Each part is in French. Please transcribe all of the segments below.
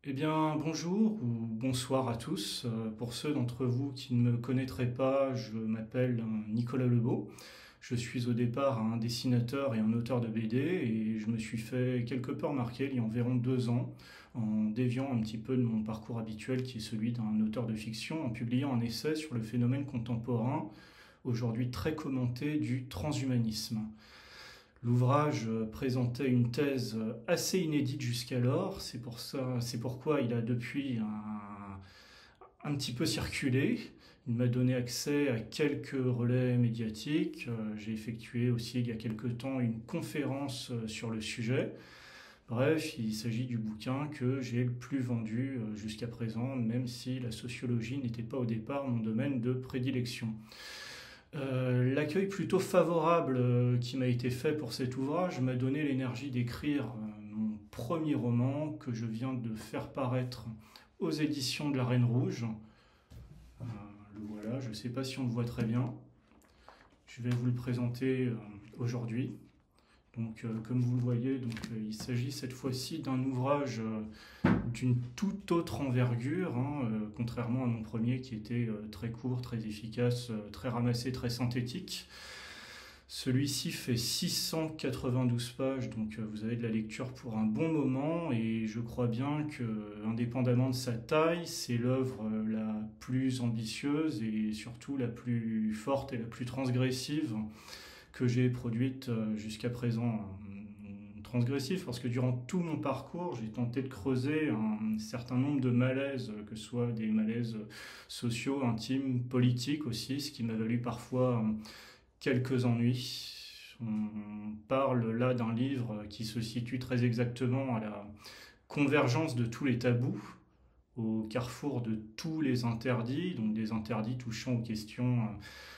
Eh bien, bonjour ou bonsoir à tous. Pour ceux d'entre vous qui ne me connaîtraient pas, je m'appelle Nicolas Lebeau. Je suis au départ un dessinateur et un auteur de BD et je me suis fait quelque peu remarquer il y a environ 2 ans en déviant un petit peu de mon parcours habituel qui est celui d'un auteur de fiction en publiant un essai sur le phénomène contemporain, aujourd'hui très commenté, du transhumanisme. L'ouvrage présentait une thèse assez inédite jusqu'alors, c'est pourquoi il a depuis un petit peu circulé. Il m'a donné accès à quelques relais médiatiques. J'ai effectué aussi il y a quelque temps une conférence sur le sujet. Bref, il s'agit du bouquin que j'ai le plus vendu jusqu'à présent, même si la sociologie n'était pas au départ mon domaine de prédilection. L'accueil plutôt favorable qui m'a été fait pour cet ouvrage m'a donné l'énergie d'écrire mon premier roman que je viens de faire paraître aux éditions de la Reine Rouge. Le voilà, je ne sais pas si on le voit très bien. Je vais vous le présenter aujourd'hui. Donc, comme vous le voyez, il s'agit cette fois-ci d'un ouvrage d'une toute autre envergure, hein, contrairement à mon premier qui était très court, très efficace, très ramassé, très synthétique. Celui-ci fait 692 pages, donc vous avez de la lecture pour un bon moment, et je crois bien que, indépendamment de sa taille, c'est l'œuvre la plus ambitieuse et surtout la plus forte et la plus transgressive que j'ai produite jusqu'à présent. Transgressif parce que durant tout mon parcours, j'ai tenté de creuser un certain nombre de malaises, que ce soit des malaises sociaux, intimes, politiques aussi, ce qui m'a valu parfois quelques ennuis. On parle là d'un livre qui se situe très exactement à la convergence de tous les tabous, au carrefour de tous les interdits, donc des interdits touchant aux questions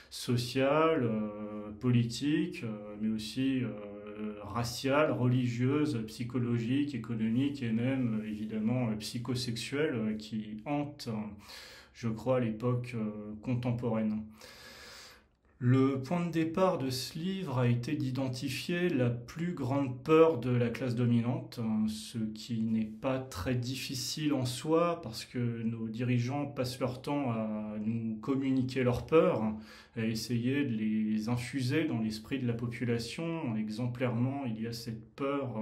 sociales, politiques, mais aussi raciales, religieuses, psychologiques, économiques et même évidemment psychosexuelles qui hantent, je crois, l'époque contemporaine. Le point de départ de ce livre a été d'identifier la plus grande peur de la classe dominante, hein, ce qui n'est pas très difficile en soi parce que nos dirigeants passent leur temps à nous communiquer leurs peurs, à essayer de les infuser dans l'esprit de la population. Exemplairement, il y a cette peur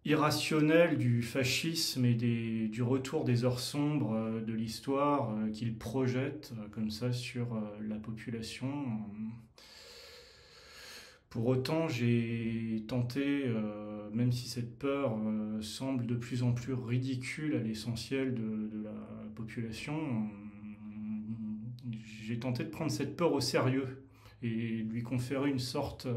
irrationnel du fascisme et du retour des heures sombres de l'histoire qu'il projette comme ça sur la population. Pour autant, j'ai tenté, même si cette peur semble de plus en plus ridicule à l'essentiel de la population, j'ai tenté de prendre cette peur au sérieux et lui conférer une sorte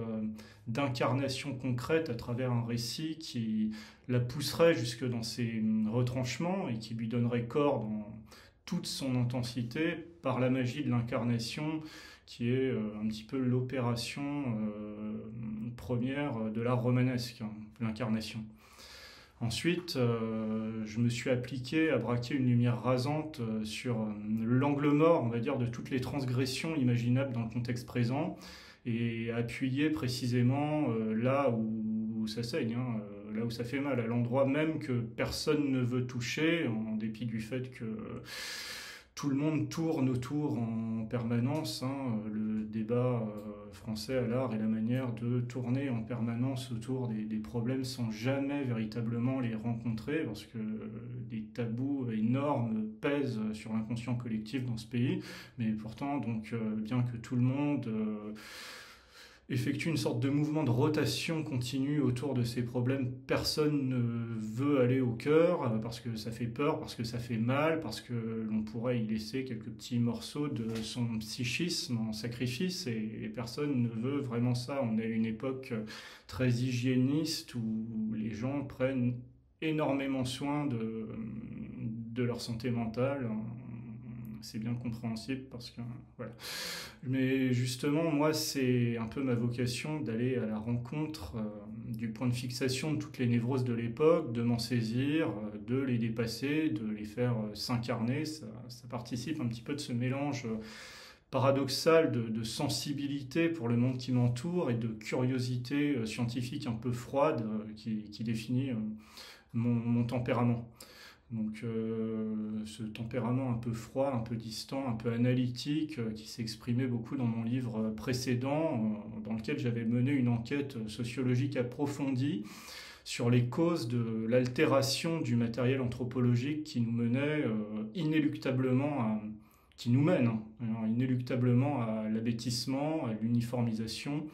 d'incarnation concrète à travers un récit qui la pousserait jusque dans ses retranchements et qui lui donnerait corps dans toute son intensité par la magie de l'incarnation qui est un petit peu l'opération première de l'art romanesque, hein, l'incarnation. Ensuite, je me suis appliqué à braquer une lumière rasante sur l'angle mort, on va dire, de toutes les transgressions imaginables dans le contexte présent et appuyer précisément là où ça saigne, hein, là où ça fait mal, à l'endroit même que personne ne veut toucher, en dépit du fait que tout le monde tourne autour en permanence, hein, le débat français à l'art et la manière de tourner en permanence autour des problèmes sans jamais véritablement les rencontrer, parce que des tabous énormes pèsent sur l'inconscient collectif dans ce pays, mais pourtant, donc, bien que tout le monde effectue une sorte de mouvement de rotation continue autour de ces problèmes. Personne ne veut aller au cœur parce que ça fait peur, parce que ça fait mal, parce que l'on pourrait y laisser quelques petits morceaux de son psychisme en sacrifice et personne ne veut vraiment ça. On est à une époque très hygiéniste où les gens prennent énormément soin de leur santé mentale. C'est bien compréhensible parce que voilà. Mais justement, moi, c'est un peu ma vocation d'aller à la rencontre du point de fixation de toutes les névroses de l'époque, de m'en saisir, de les dépasser, de les faire s'incarner. Ça participe un petit peu de ce mélange paradoxal de sensibilité pour le monde qui m'entoure et de curiosité scientifique un peu froide qui définit mon tempérament. Donc ce tempérament un peu froid, un peu distant, un peu analytique, qui s'exprimait beaucoup dans mon livre précédent, dans lequel j'avais mené une enquête sociologique approfondie sur les causes de l'altération du matériel anthropologique qui nous menait inéluctablement à, qui nous mène inéluctablement à l'abêtissement, à l'uniformisation,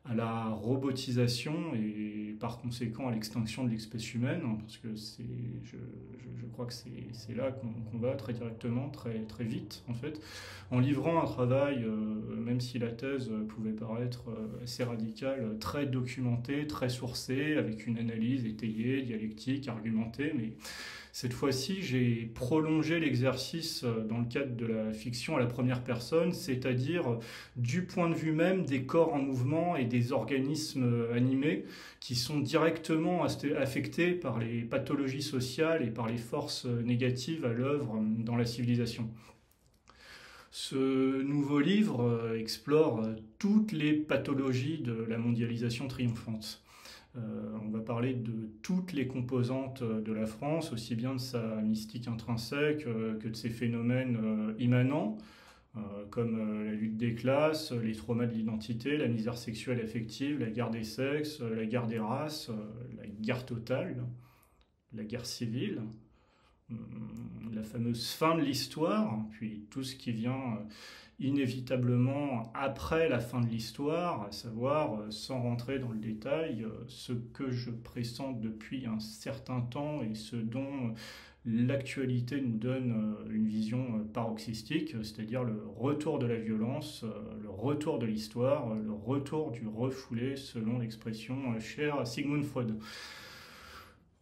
à la robotisation et par conséquent à l'extinction de l'espèce humaine, parce que je crois que c'est là qu'on va très directement, très vite en fait, en livrant un travail, même si la thèse pouvait paraître assez radicale, très documenté, très sourcé, avec une analyse étayée, dialectique, argumentée, mais cette fois-ci, j'ai prolongé l'exercice dans le cadre de la fiction à la première personne, c'est-à-dire du point de vue même des corps en mouvement et des organismes animés qui sont directement affectés par les pathologies sociales et par les forces négatives à l'œuvre dans la civilisation. Ce nouveau livre explore toutes les pathologies de la mondialisation triomphante. On va parler de toutes les composantes de la France, aussi bien de sa mystique intrinsèque que de ses phénomènes immanents, comme la lutte des classes, les traumas de l'identité, la misère sexuelle et affective, la guerre des sexes, la guerre des races, la guerre totale, la guerre civile, la fameuse fin de l'histoire, puis tout ce qui vient inévitablement après la fin de l'histoire, à savoir, sans rentrer dans le détail, ce que je pressens depuis un certain temps et ce dont l'actualité nous donne une vision paroxystique, c'est-à-dire le retour de la violence, le retour de l'histoire, le retour du refoulé, selon l'expression chère à Sigmund Freud.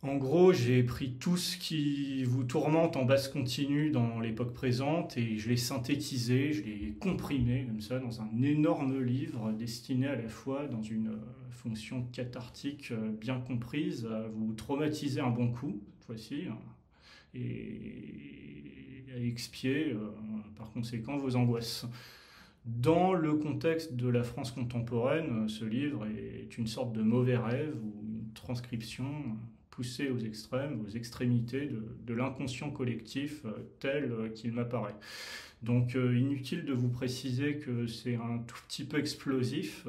En gros, j'ai pris tout ce qui vous tourmente en basse continue dans l'époque présente et je l'ai synthétisé, je l'ai comprimé comme ça dans un énorme livre destiné à la fois dans une fonction cathartique bien comprise à vous traumatiser un bon coup, cette fois-ci, et à expier par conséquent vos angoisses. Dans le contexte de la France contemporaine, ce livre est une sorte de mauvais rêve ou une transcription poussée aux extrêmes, aux extrémités de l'inconscient collectif tel qu'il m'apparaît. Donc inutile de vous préciser que c'est un tout petit peu explosif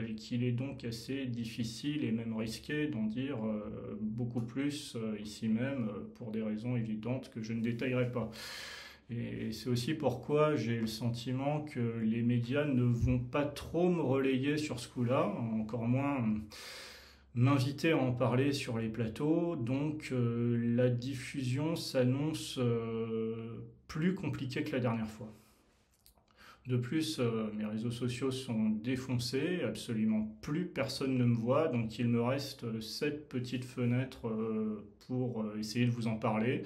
et qu'il est donc assez difficile et même risqué d'en dire beaucoup plus ici même pour des raisons évidentes que je ne détaillerai pas. Et c'est aussi pourquoi j'ai le sentiment que les médias ne vont pas trop me relayer sur ce coup-là, encore moins m'inviter à en parler sur les plateaux. Donc la diffusion s'annonce plus compliquée que la dernière fois. De plus, mes réseaux sociaux sont défoncés, absolument plus personne ne me voit, donc il me reste cette petite fenêtre pour essayer de vous en parler,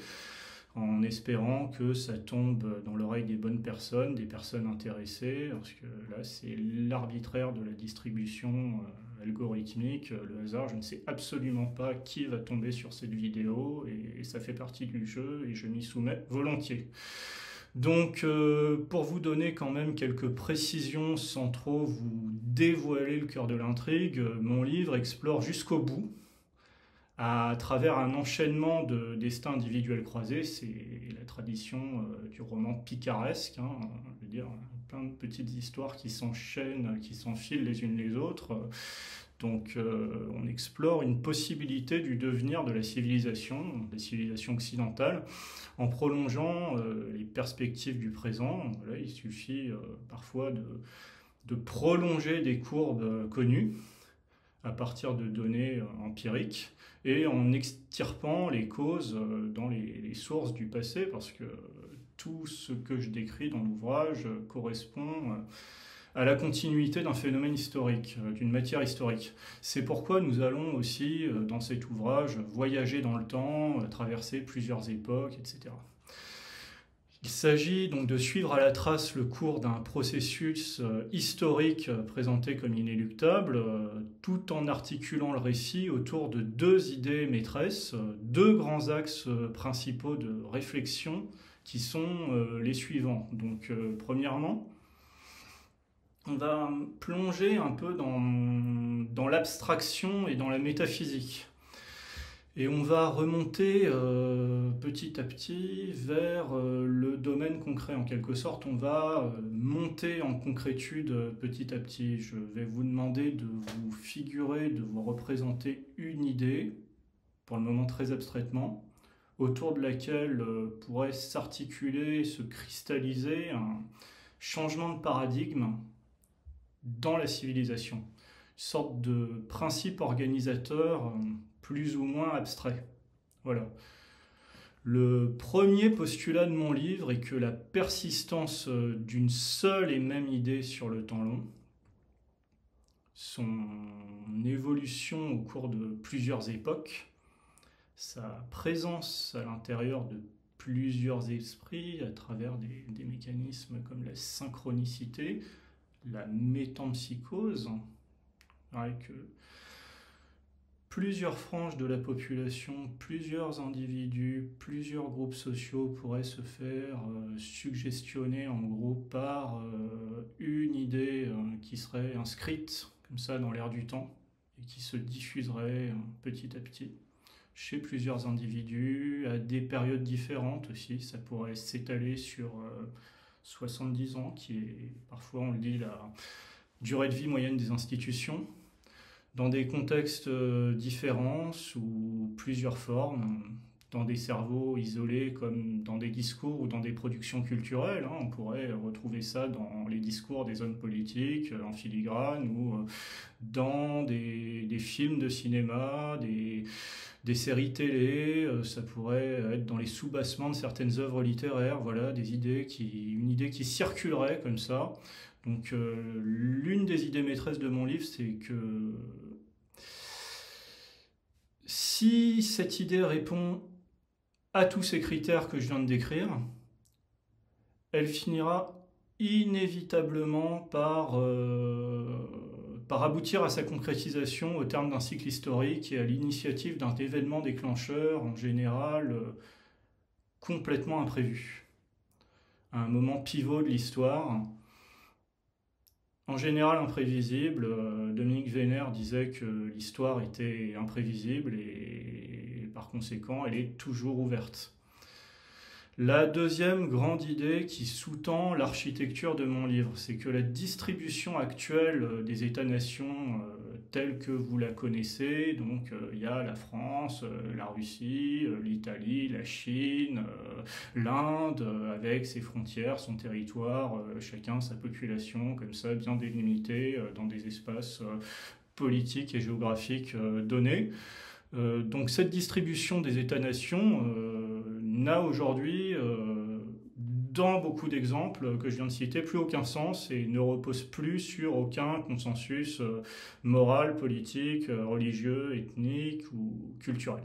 en espérant que ça tombe dans l'oreille des bonnes personnes, des personnes intéressées, parce que là c'est l'arbitraire de la distribution algorithmique, le hasard, je ne sais absolument pas qui va tomber sur cette vidéo, et ça fait partie du jeu, et je m'y soumets volontiers. Donc, pour vous donner quand même quelques précisions sans trop vous dévoiler le cœur de l'intrigue, mon livre explore jusqu'au bout, à travers un enchaînement de destins individuels croisés. C'est la tradition du roman picaresque, hein, je veux dire, plein de petites histoires qui s'enchaînent, qui s'enfilent les unes les autres. Donc on explore une possibilité du devenir de la civilisation occidentale, en prolongeant les perspectives du présent. Là, il suffit parfois de prolonger des courbes connues à partir de données empiriques et en extirpant les causes dans les sources du passé, parce que tout ce que je décris dans l'ouvrage correspond à la continuité d'un phénomène historique, d'une matière historique. C'est pourquoi nous allons aussi, dans cet ouvrage, voyager dans le temps, traverser plusieurs époques, etc. Il s'agit donc de suivre à la trace le cours d'un processus historique présenté comme inéluctable, tout en articulant le récit autour de deux idées maîtresses, deux grands axes principaux de réflexion qui sont les suivants. Donc, premièrement, on va plonger un peu dans l'abstraction et dans la métaphysique. Et on va remonter petit à petit vers le domaine concret. En quelque sorte, on va monter en concrétude petit à petit. Je vais vous demander de vous figurer, de vous représenter une idée, pour le moment très abstraitement, autour de laquelle pourrait s'articuler, se cristalliser un changement de paradigme dans la civilisation. Une sorte de principe organisateur plus ou moins abstrait. Voilà. Le premier postulat de mon livre est que la persistance d'une seule et même idée sur le temps long, son évolution au cours de plusieurs époques, sa présence à l'intérieur de plusieurs esprits à travers des mécanismes comme la synchronicité, la métempsychose, avec plusieurs franges de la population, plusieurs individus, plusieurs groupes sociaux pourraient se faire suggestionner en gros par une idée qui serait inscrite comme ça dans l'air du temps et qui se diffuserait petit à petit chez plusieurs individus à des périodes différentes aussi. Ça pourrait s'étaler sur 70 ans, qui est parfois, on le dit, la durée de vie moyenne des institutions, dans des contextes différents, sous plusieurs formes, dans des cerveaux isolés comme dans des discours ou dans des productions culturelles. On pourrait retrouver ça dans les discours des hommes politiques en filigrane ou dans des films de cinéma, des séries télé, ça pourrait être dans les sous-bassements de certaines œuvres littéraires, voilà, une idée qui circulerait comme ça. Donc l'une des idées maîtresses de mon livre, c'est que si cette idée répond à tous ces critères que je viens de décrire, elle finira inévitablement par aboutir à sa concrétisation au terme d'un cycle historique et à l'initiative d'un événement déclencheur, en général complètement imprévu. À un moment pivot de l'histoire, en général imprévisible. Dominique Vénère disait que l'histoire était imprévisible et par conséquent elle est toujours ouverte. La deuxième grande idée qui sous-tend l'architecture de mon livre, c'est que la distribution actuelle des États-nations telle que vous la connaissez, donc il y a la France, la Russie, l'Italie, la Chine, l'Inde, avec ses frontières, son territoire, chacun sa population, comme ça, bien délimitée dans des espaces politiques et géographiques donnés. Donc cette distribution des États-nations n'a aujourd'hui, dans beaucoup d'exemples que je viens de citer, plus aucun sens et ne repose plus sur aucun consensus moral, politique, religieux, ethnique ou culturel.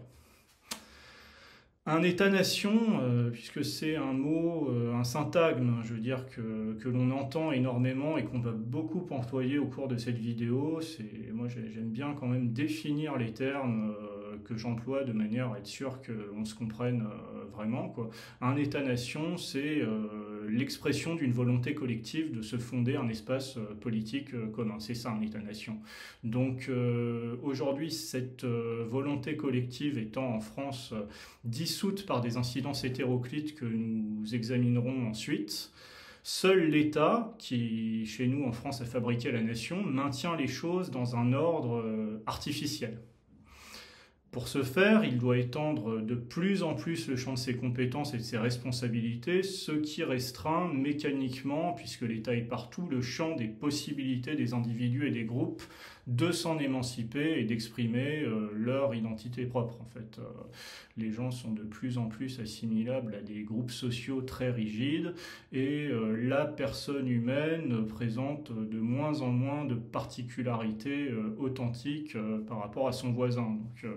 Un État-nation, puisque c'est un mot, un syntagme, je veux dire, que l'on entend énormément et qu'on va beaucoup employer au cours de cette vidéo, moi j'aime bien quand même définir les termes que j'emploie de manière à être sûr qu'on se comprenne vraiment, quoi. Un État-nation, c'est l'expression d'une volonté collective de se fonder un espace politique commun. C'est ça un État-nation. Donc aujourd'hui, cette volonté collective étant en France dissoute par des incidences hétéroclites que nous examinerons ensuite, seul l'État, qui chez nous en France a fabriqué la nation, maintient les choses dans un ordre artificiel. Pour ce faire, il doit étendre de plus en plus le champ de ses compétences et de ses responsabilités, ce qui restreint mécaniquement, puisque l'État est partout, le champ des possibilités des individus et des groupes de s'en émanciper et d'exprimer leur identité propre. En fait, les gens sont de plus en plus assimilables à des groupes sociaux très rigides et la personne humaine présente de moins en moins de particularités authentiques par rapport à son voisin. Donc,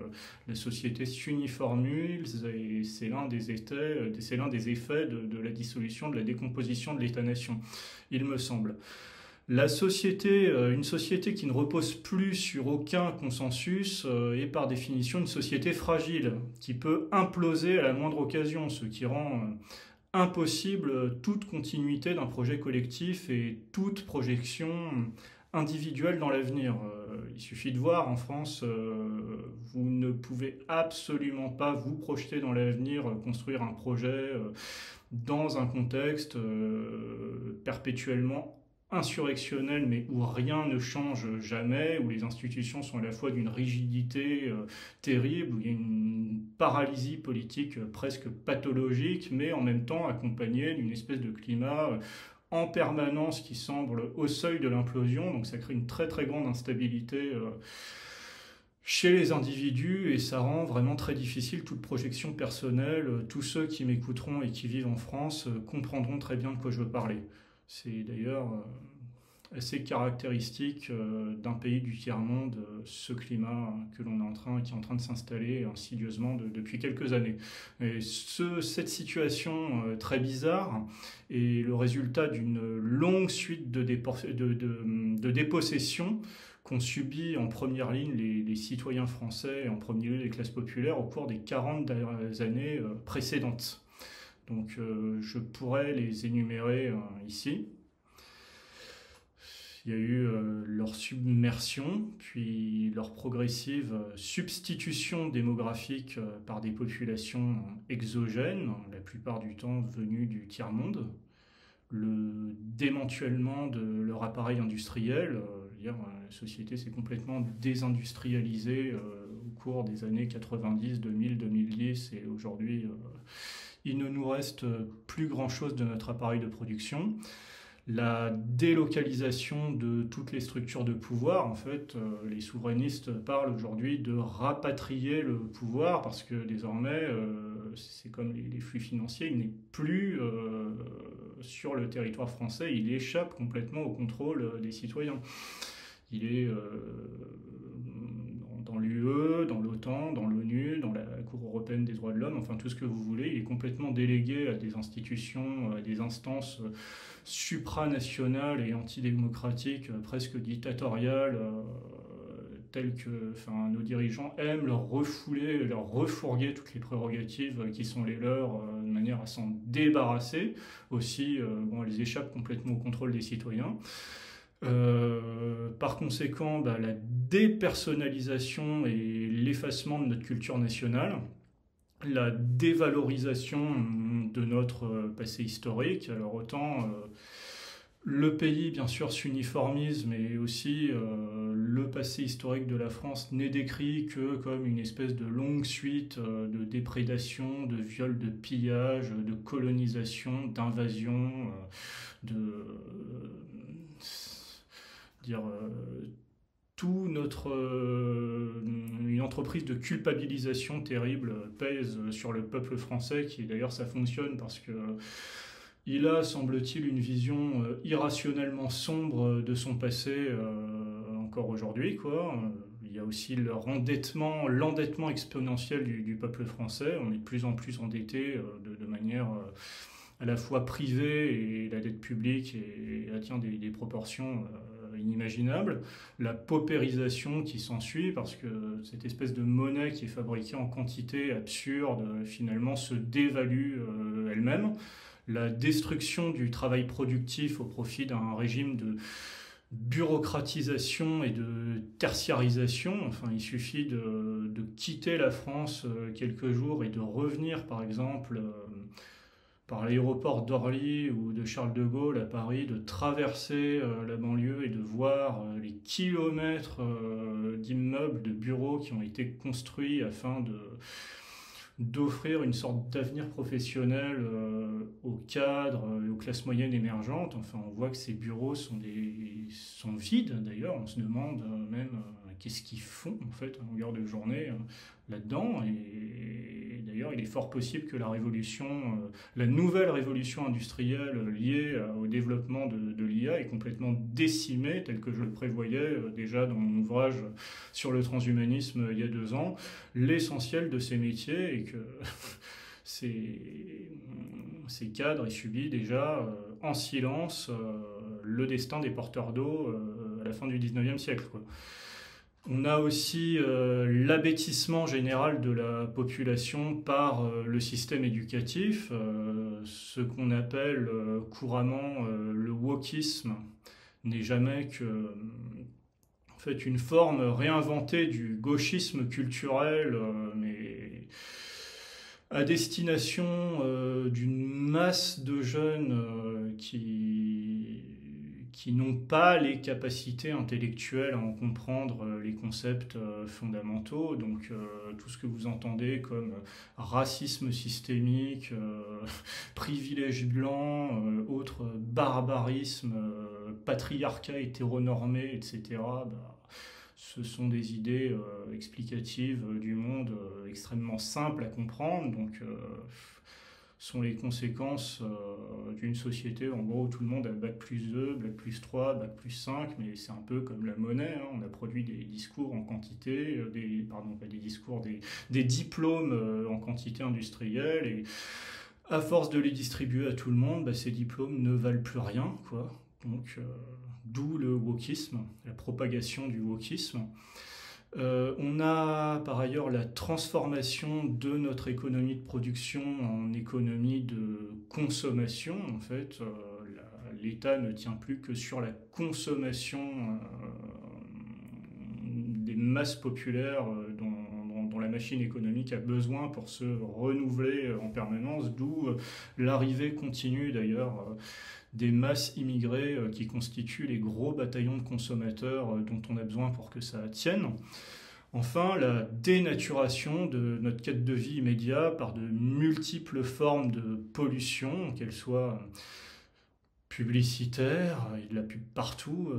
la société s'uniformise et c'est l'un des effets de la dissolution, de la décomposition de l'État-nation, il me semble. Une société qui ne repose plus sur aucun consensus est par définition une société fragile, qui peut imploser à la moindre occasion, ce qui rend impossible toute continuité d'un projet collectif et toute projection individuelle dans l'avenir. Il suffit de voir, en France, vous ne pouvez absolument pas vous projeter dans l'avenir, construire un projet dans un contexte perpétuellement insurrectionnel, mais où rien ne change jamais, où les institutions sont à la fois d'une rigidité terrible, où il y a une paralysie politique presque pathologique, mais en même temps accompagnée d'une espèce de climat en permanence qui semble au seuil de l'implosion. Donc ça crée une très très grande instabilité chez les individus et ça rend vraiment très difficile toute projection personnelle. Tous ceux qui m'écouteront et qui vivent en France comprendront très bien de quoi je veux parler. C'est d'ailleurs assez caractéristique d'un pays du tiers-monde, ce climat que l'on est qui est en train de s'installer insidieusement depuis quelques années. Et cette situation très bizarre est le résultat d'une longue suite de dépossessions qu'ont subi en première ligne les citoyens français et en premier lieu les classes populaires au cours des 40 dernières années précédentes. Donc je pourrais les énumérer ici. Il y a eu leur submersion, puis leur progressive substitution démographique par des populations exogènes, la plupart du temps venues du tiers-monde, le démantèlement de leur appareil industriel. La société s'est complètement désindustrialisée au cours des années 90, 2000, 2010 et aujourd'hui il ne nous reste plus grand-chose de notre appareil de production. La délocalisation de toutes les structures de pouvoir, en fait, les souverainistes parlent aujourd'hui de rapatrier le pouvoir parce que désormais, c'est comme les flux financiers, il n'est plus sur le territoire français, il échappe complètement au contrôle des citoyens. Il est dans l'UE, dans l'OTAN, dans l'ONU, dans la Cour européenne des droits de l'homme, enfin tout ce que vous voulez, il est complètement délégué à des institutions, à des instances supranationales et antidémocratiques, presque dictatoriales, telles que nos dirigeants aiment leur refouler, leur refourguer toutes les prérogatives qui sont les leurs, de manière à s'en débarrasser. Aussi, elles échappent complètement au contrôle des citoyens. Par conséquent, la dépersonnalisation et l'effacement de notre culture nationale, la dévalorisation de notre passé historique. Alors autant le pays, bien sûr, s'uniformise, mais aussi le passé historique de la France n'est décrit que comme une espèce de longue suite de déprédation, de viols, de pillages, de colonisation, d'invasion, tout une entreprise de culpabilisation terrible pèse sur le peuple français, qui d'ailleurs ça fonctionne parce que il a, semble-t-il, une vision irrationnellement sombre de son passé encore aujourd'hui, quoi. Il y a aussi l'endettement exponentiel du peuple français. On est de plus en plus endetté de manière à la fois privée, et la dette publique atteint des proportions inimaginable, la paupérisation qui s'ensuit parce que cette espèce de monnaie qui est fabriquée en quantité absurde finalement se dévalue elle-même, la destruction du travail productif au profit d'un régime de bureaucratisation et de tertiarisation. Enfin, il suffit de quitter la France quelques jours et de revenir par exemple par l'aéroport d'Orly ou de Charles de Gaulle à Paris, de traverser la banlieue et de voir les kilomètres d'immeubles, de bureaux qui ont été construits afin d'offrir une sorte d'avenir professionnel aux cadres et aux classes moyennes émergentes. Enfin, on voit que ces bureaux sont vides d'ailleurs. On se demande même qu'est-ce qu'ils font en fait à longueur de journée là-dedans. Et d'ailleurs, il est fort possible que la nouvelle révolution industrielle liée au développement de l'IA est complètement décimée, tel que je le prévoyais déjà dans mon ouvrage sur le transhumanisme il y a 2 ans, l'essentiel de ces métiers et que ces cadres aient subi déjà en silence le destin des porteurs d'eau à la fin du 19e siècle, quoi. On a aussi l'abêtissement général de la population par le système éducatif, ce qu'on appelle couramment le wokisme, n'est jamais que en fait, une forme réinventée du gauchisme culturel, mais à destination d'une masse de jeunes qui n'ont pas les capacités intellectuelles à en comprendre les concepts fondamentaux. Donc tout ce que vous entendez comme racisme systémique, privilège blanc, autre barbarisme, patriarcat hétéronormé, etc., bah, ce sont des idées explicatives du monde extrêmement simples à comprendre. Donc sont les conséquences d'une société en gros où tout le monde a bac plus 2, bac plus 3, bac plus 5, mais c'est un peu comme la monnaie, hein. On a produit des discours en quantité, pardon, pas des discours, des diplômes en quantité industrielle, et à force de les distribuer à tout le monde, bah, ces diplômes ne valent plus rien, quoi. Donc, d'où le wokisme, la propagation du wokisme. On a par ailleurs la transformation de notre économie de production en économie de consommation. En fait, l'État ne tient plus que sur la consommation des masses populaires dont la machine économique a besoin pour se renouveler en permanence, d'où l'arrivée continue d'ailleurs des masses immigrées qui constituent les gros bataillons de consommateurs dont on a besoin pour que ça tienne. Enfin, la dénaturation de notre cadre de vie immédiat par de multiples formes de pollution, qu'elles soient publicitaires, il y a de la pub partout,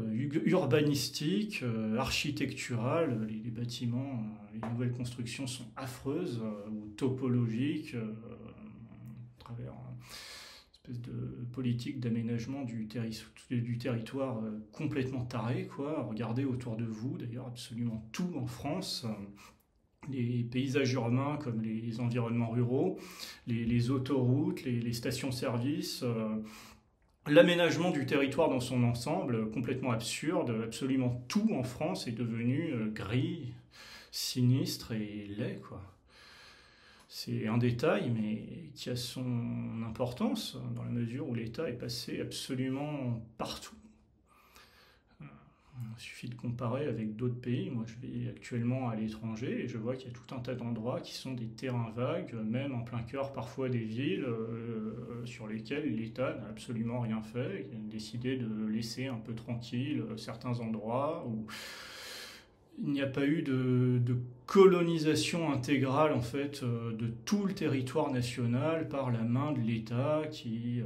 urbanistique, architecturale, les bâtiments, les nouvelles constructions sont affreuses, ou topologiques, à travers espèce de politique d'aménagement du territoire complètement taré, quoi. Regardez autour de vous, d'ailleurs, absolument tout en France. Les paysages urbains comme les environnements ruraux, les autoroutes, les stations-service, l'aménagement du territoire dans son ensemble, complètement absurde. Absolument tout en France est devenu gris, sinistre et laid, quoi. C'est un détail, mais qui a son importance, dans la mesure où l'État est passé absolument partout. Il suffit de comparer avec d'autres pays. Moi, je vis actuellement à l'étranger et je vois qu'il y a tout un tas d'endroits qui sont des terrains vagues, même en plein cœur parfois des villes, sur lesquels l'État n'a absolument rien fait. Il a décidé de laisser un peu tranquille certains endroits où il n'y a pas eu de colonisation intégrale en fait de tout le territoire national par la main de l'État qui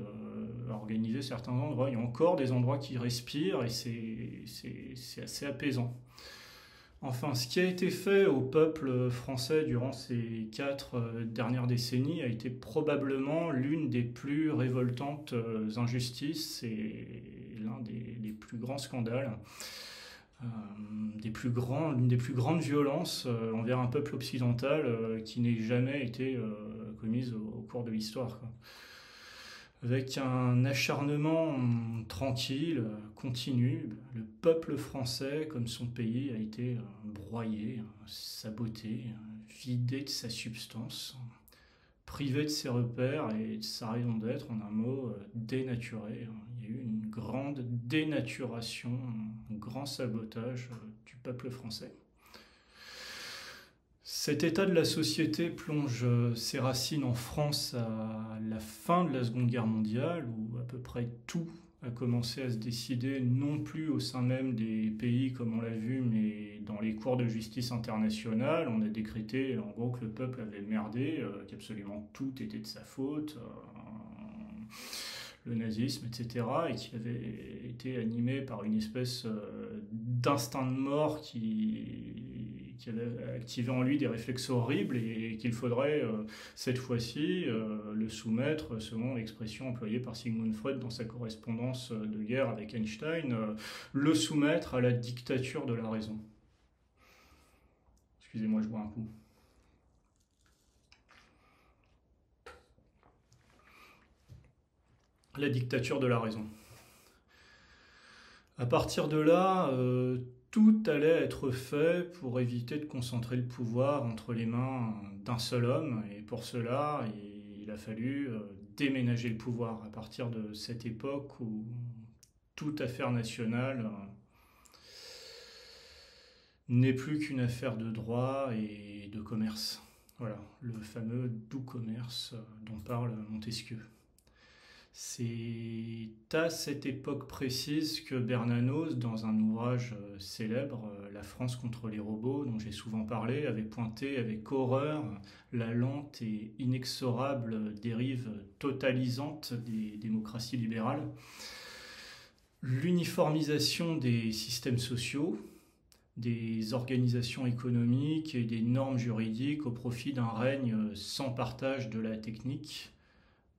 a organisé certains endroits. Il y a encore des endroits qui respirent et c'est assez apaisant. Enfin, ce qui a été fait au peuple français durant ces 4 dernières décennies a été probablement l'une des plus révoltantes injustices et l'un des plus grands scandales. L'une des plus grandes violences envers un peuple occidental qui n'ait jamais été commise au cours de l'histoire, quoi. Avec un acharnement tranquille, continu, le peuple français, comme son pays, a été broyé, saboté, vidé de sa substance, privé de ses repères et de sa raison d'être, en un mot, dénaturé. Il y a eu une grande dénaturation, un grand sabotage du peuple français. Cet état de la société plonge ses racines en France à la fin de la Seconde Guerre mondiale, où à peu près tout a commencé à se décider, non plus au sein même des pays comme on l'a vu, mais dans les cours de justice internationale. On a décrété en gros que le peuple avait merdé, qu'absolument tout était de sa faute, le nazisme, etc., et qui avait été animé par une espèce d'instinct de mort qui avait activé en lui des réflexes horribles et qu'il faudrait, cette fois-ci, le soumettre, selon l'expression employée par Sigmund Freud dans sa correspondance de guerre avec Einstein, le soumettre à la dictature de la raison. Excusez-moi, je bois un coup. La dictature de la raison. À partir de là, tout allait être fait pour éviter de concentrer le pouvoir entre les mains d'un seul homme. Et pour cela, il a fallu déménager le pouvoir. À partir de cette époque où toute affaire nationale n'est plus qu'une affaire de droit et de commerce. Voilà, le fameux doux commerce dont parle Montesquieu. C'est à cette époque précise que Bernanos, dans un ouvrage célèbre, La France contre les robots, dont j'ai souvent parlé, avait pointé avec horreur la lente et inexorable dérive totalisante des démocraties libérales, l'uniformisation des systèmes sociaux, des organisations économiques et des normes juridiques au profit d'un règne sans partage de la technique,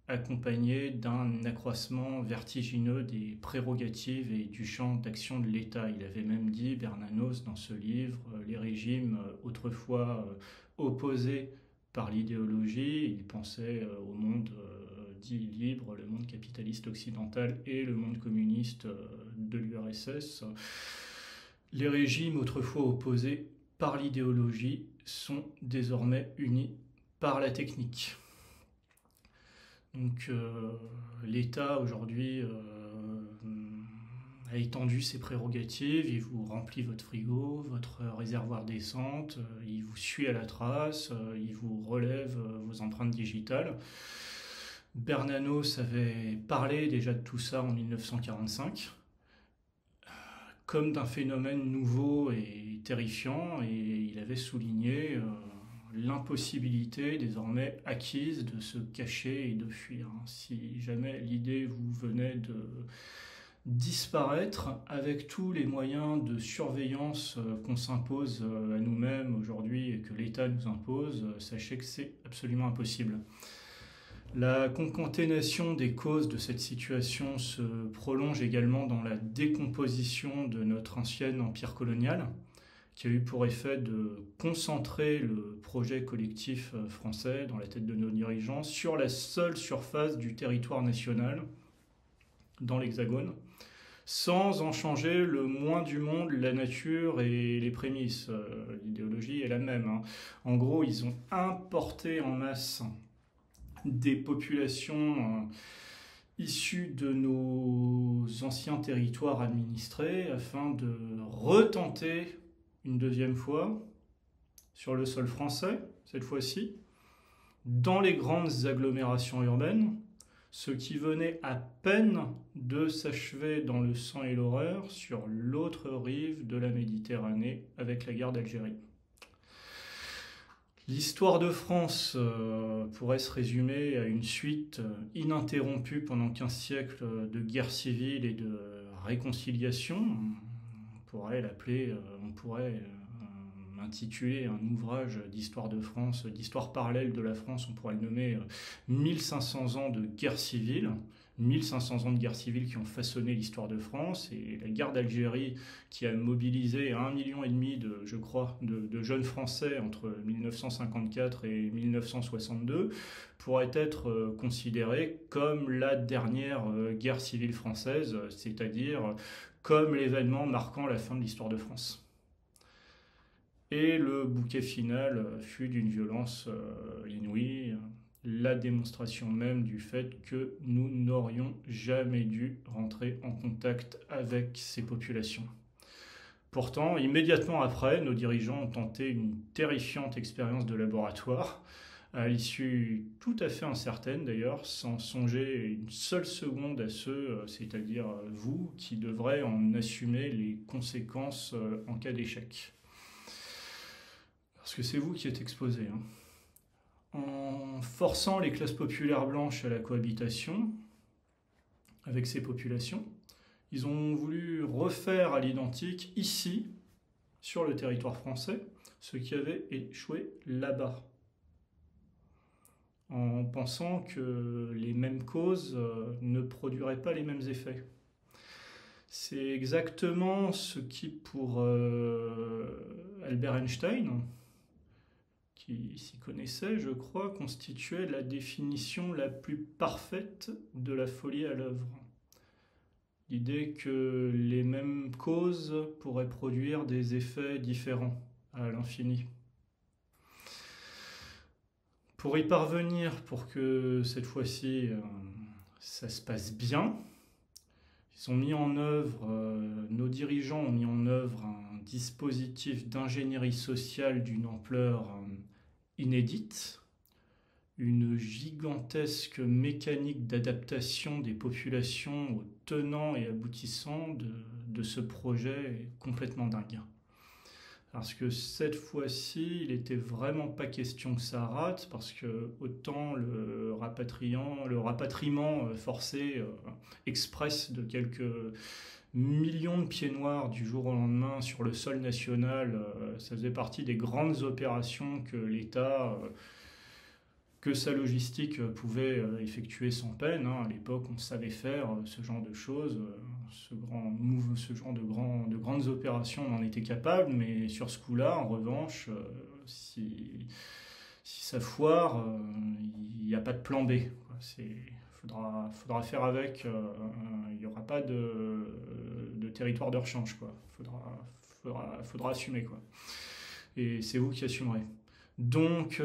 accompagné d'un accroissement vertigineux des prérogatives et du champ d'action de l'État. Il avait même dit, Bernanos, dans ce livre, les régimes autrefois opposés par l'idéologie, il pensait au monde dit libre, le monde capitaliste occidental et le monde communiste de l'URSS. Les régimes autrefois opposés par l'idéologie sont désormais unis par la technique. Donc l'État aujourd'hui a étendu ses prérogatives, il vous remplit votre frigo, votre réservoir d'essence, il vous suit à la trace, il vous relève vos empreintes digitales. Bernanos avait parlé déjà de tout ça en 1945, comme d'un phénomène nouveau et terrifiant, et il avait souligné l'impossibilité désormais acquise de se cacher et de fuir. Si jamais l'idée vous venait de disparaître avec tous les moyens de surveillance qu'on s'impose à nous-mêmes aujourd'hui et que l'État nous impose, sachez que c'est absolument impossible. La concaténation des causes de cette situation se prolonge également dans la décomposition de notre ancien empire colonial, qui a eu pour effet de concentrer le projet collectif français dans la tête de nos dirigeants sur la seule surface du territoire national, dans l'Hexagone, sans en changer le moins du monde la nature et les prémices. L'idéologie est la même. En gros, ils ont importé en masse des populations issus de nos anciens territoires administrés afin de retenter une deuxième fois sur le sol français, cette fois-ci, dans les grandes agglomérations urbaines, ce qui venait à peine de s'achever dans le sang et l'horreur sur l'autre rive de la Méditerranée avec la guerre d'Algérie. L'histoire de France pourrait se résumer à une suite ininterrompue pendant 15 siècles de guerre civile et de réconciliation. On pourrait intituler un ouvrage d'histoire de France, d'histoire parallèle de la France, on pourrait le nommer 1500 ans de guerre civile. 1500 ans de guerre civile qui ont façonné l'histoire de France, et la guerre d'Algérie qui a mobilisé 1,5 million de jeunes Français entre 1954 et 1962 pourrait être considérée comme la dernière guerre civile française, c'est-à-dire comme l'événement marquant la fin de l'histoire de France. Et le bouquet final fut d'une violence inouïe, la démonstration même du fait que nous n'aurions jamais dû rentrer en contact avec ces populations. Pourtant, immédiatement après, nos dirigeants ont tenté une terrifiante expérience de laboratoire, à l'issue tout à fait incertaine d'ailleurs, sans songer une seule seconde à ceux, c'est-à-dire vous, qui devrez en assumer les conséquences en cas d'échec. Parce que c'est vous qui êtes exposés. En forçant les classes populaires blanches à la cohabitation avec ces populations, ils ont voulu refaire à l'identique ici, sur le territoire français, ce qui avait échoué là-bas, en pensant que les mêmes causes ne produiraient pas les mêmes effets. C'est exactement ce qui, pour Albert Einstein, qui s'y connaissait, je crois, constituait la définition la plus parfaite de la folie à l'œuvre. L'idée que les mêmes causes pourraient produire des effets différents à l'infini. Pour y parvenir, pour que cette fois-ci ça se passe bien, Ils ont mis en œuvre, nos dirigeants ont mis en œuvre un dispositif d'ingénierie sociale d'une ampleur inédite, une gigantesque mécanique d'adaptation des populations aux tenants et aboutissants de ce projet complètement dingue. Parce que cette fois-ci, il n'était vraiment pas question que ça rate, parce que autant le rapatriement forcé express de quelques millions de pieds noirs du jour au lendemain sur le sol national, ça faisait partie des grandes opérations que l'État, que sa logistique pouvait effectuer sans peine. À l'époque, on savait faire ce genre de choses, ce genre de grandes opérations, on en était capable, mais sur ce coup-là, en revanche, si ça foire, il n'y a pas de plan B. Faudra faire avec, il n'y aura pas de territoire de rechange. Faudra assumer. Et c'est vous qui assumerez. Donc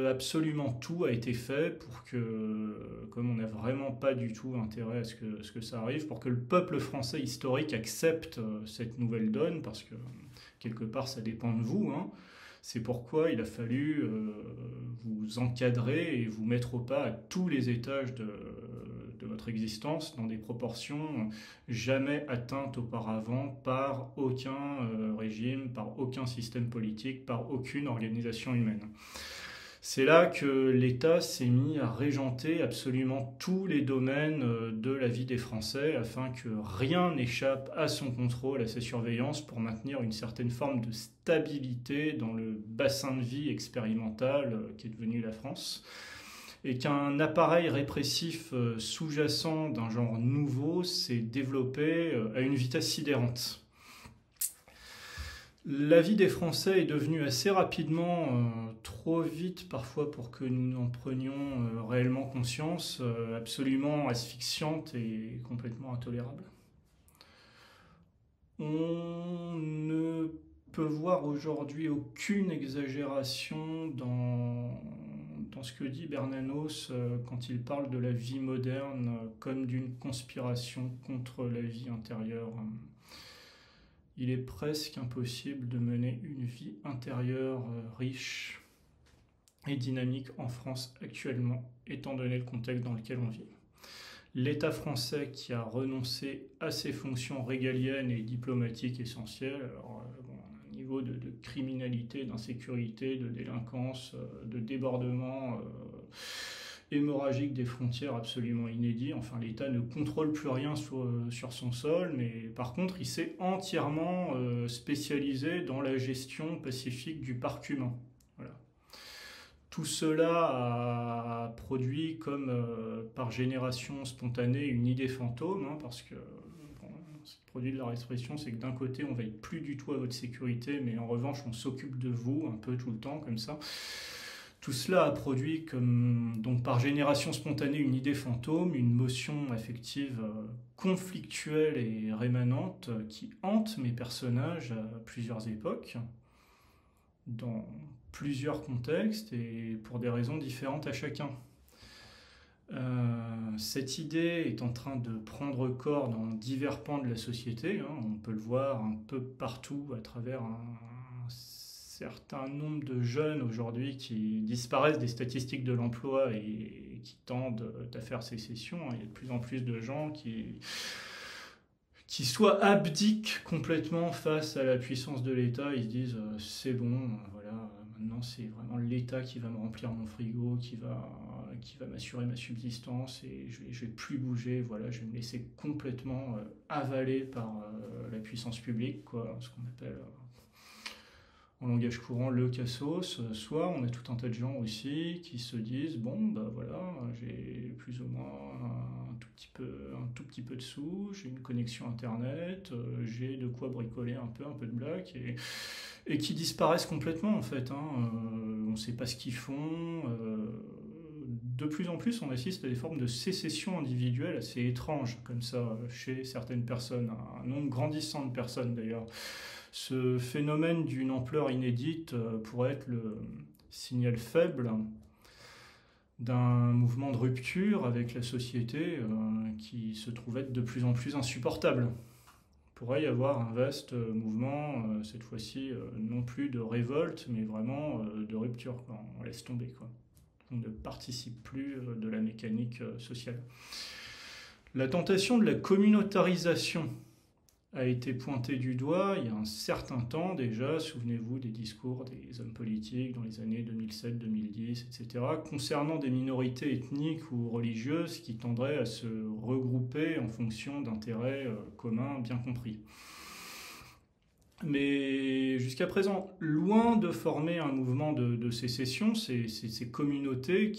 absolument tout a été fait pour que, comme on n'a vraiment pas du tout intérêt à ce que ça arrive, pour que le peuple français historique accepte cette nouvelle donne, parce que quelque part ça dépend de vous. C'est pourquoi il a fallu vous encadrer et vous mettre au pas à tous les étages de votre existence dans des proportions jamais atteintes auparavant par aucun régime, par aucun système politique, par aucune organisation humaine. C'est là que l'État s'est mis à régenter absolument tous les domaines de la vie des Français afin que rien n'échappe à son contrôle, à sa surveillance, pour maintenir une certaine forme de stabilité dans le bassin de vie expérimental qui est devenu la France. Et qu'un appareil répressif sous-jacent d'un genre nouveau s'est développé à une vitesse sidérante. La vie des Français est devenue assez rapidement, trop vite parfois pour que nous en prenions réellement conscience, absolument asphyxiante et complètement intolérable. On ne peut voir aujourd'hui aucune exagération dans ce que dit Bernanos quand il parle de la vie moderne comme d'une conspiration contre la vie intérieure. Il est presque impossible de mener une vie intérieure riche et dynamique en France actuellement, étant donné le contexte dans lequel on vit. L'État français qui a renoncé à ses fonctions régaliennes et diplomatiques essentielles, un niveau de criminalité, d'insécurité, de délinquance, de débordement hémorragique des frontières absolument inédit. Enfin, l'État ne contrôle plus rien sur son sol, mais par contre, il s'est entièrement spécialisé dans la gestion pacifique du parc humain. Voilà. Tout cela a produit comme par génération spontanée une idée fantôme, parce que ce qui produit de la répression, c'est que d'un côté, on ne veille plus du tout à votre sécurité, mais en revanche, on s'occupe de vous un peu tout le temps, comme ça. Tout cela a produit donc par génération spontanée une idée fantôme, une motion affective conflictuelle et rémanente qui hante mes personnages à plusieurs époques, dans plusieurs contextes et pour des raisons différentes à chacun. Cette idée est en train de prendre corps dans divers pans de la société. On peut le voir un peu partout à travers un certain nombre de jeunes aujourd'hui qui disparaissent des statistiques de l'emploi et qui tendent à faire sécession. Il y a de plus en plus de gens qui soit abdiquent complètement face à la puissance de l'État. Ils se disent c'est bon, voilà, maintenant c'est vraiment l'État qui va me remplir mon frigo, qui va m'assurer ma subsistance et je vais plus bouger, voilà, je vais me laisser complètement avaler par la puissance publique, ce qu'on appelle en langage courant le cassos. Soit on a tout un tas de gens aussi qui se disent voilà, j'ai plus ou moins un tout petit peu de sous, j'ai une connexion internet, j'ai de quoi bricoler un peu de blague et qui disparaissent complètement en fait. On ne sait pas ce qu'ils font. De plus en plus, on assiste à des formes de sécession individuelle assez étranges comme ça chez certaines personnes, un nombre grandissant de personnes d'ailleurs. Ce phénomène d'une ampleur inédite pourrait être le signal faible d'un mouvement de rupture avec la société qui se trouve être de plus en plus insupportable. Il pourrait y avoir un vaste mouvement, cette fois-ci, non plus de révolte, mais vraiment de rupture, quoi. On laisse tomber, quoi. On ne participe plus de la mécanique sociale. La tentation de la communautarisation a été pointée du doigt il y a un certain temps déjà. Souvenez-vous des discours des hommes politiques dans les années 2007, 2010, etc., concernant des minorités ethniques ou religieuses qui tendraient à se regrouper en fonction d'intérêts communs bien compris. Mais jusqu'à présent, loin de former un mouvement de sécession, ces communautés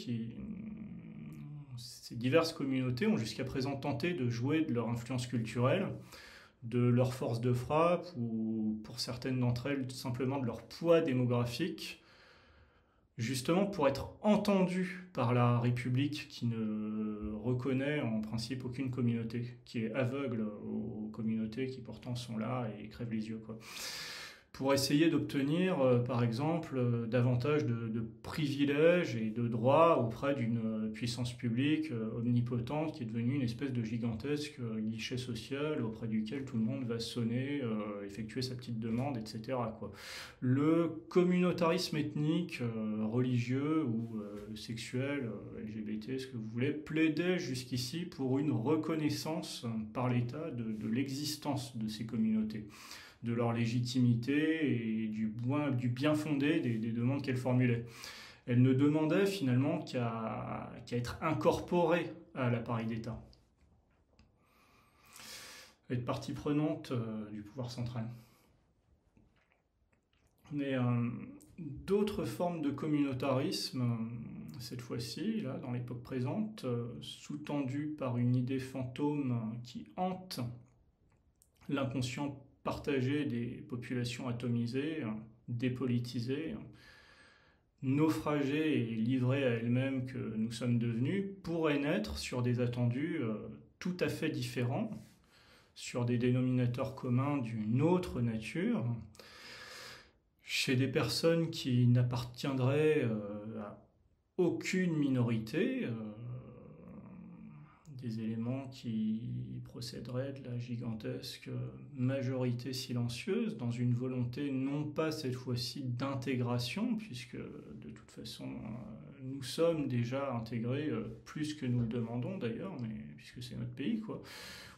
ces diverses communautés ont jusqu'à présent tenté de jouer de leur influence culturelle, de leur force de frappe, ou pour certaines d'entre elles, tout simplement de leur poids démographique, justement pour être entendues par la République qui ne reconnaît en principe aucune communauté, qui est aveugle aux communautés qui pourtant sont là et crèvent les yeux, quoi. Pour essayer d'obtenir, par exemple, davantage de privilèges et de droits auprès d'une puissance publique omnipotente qui est devenue une espèce de gigantesque guichet social auprès duquel tout le monde va sonner, effectuer sa petite demande, etc., quoi. Le communautarisme ethnique, religieux ou sexuel, LGBT, ce que vous voulez, plaidait jusqu'ici pour une reconnaissance par l'État de l'existence de ces communautés, de leur légitimité et du bien fondé des demandes qu'elles formulaient. Elles ne demandaient finalement qu'à être incorporées à l'appareil d'État, être partie prenante du pouvoir central. Mais d'autres formes de communautarisme, cette fois-ci, là, dans l'époque présente, sous-tendues par une idée fantôme qui hante l'inconscient partagé des populations atomisées, dépolitisées, naufragées et livrées à elles-mêmes que nous sommes devenus, pourraient naître sur des attendus tout à fait différents, sur des dénominateurs communs d'une autre nature, chez des personnes qui n'appartiendraient à aucune minorité, des éléments qui procéderaient de la gigantesque majorité silencieuse dans une volonté non pas cette fois-ci d'intégration, puisque de toute façon nous sommes déjà intégrés plus que nous le demandons d'ailleurs, mais puisque c'est notre pays, quoi,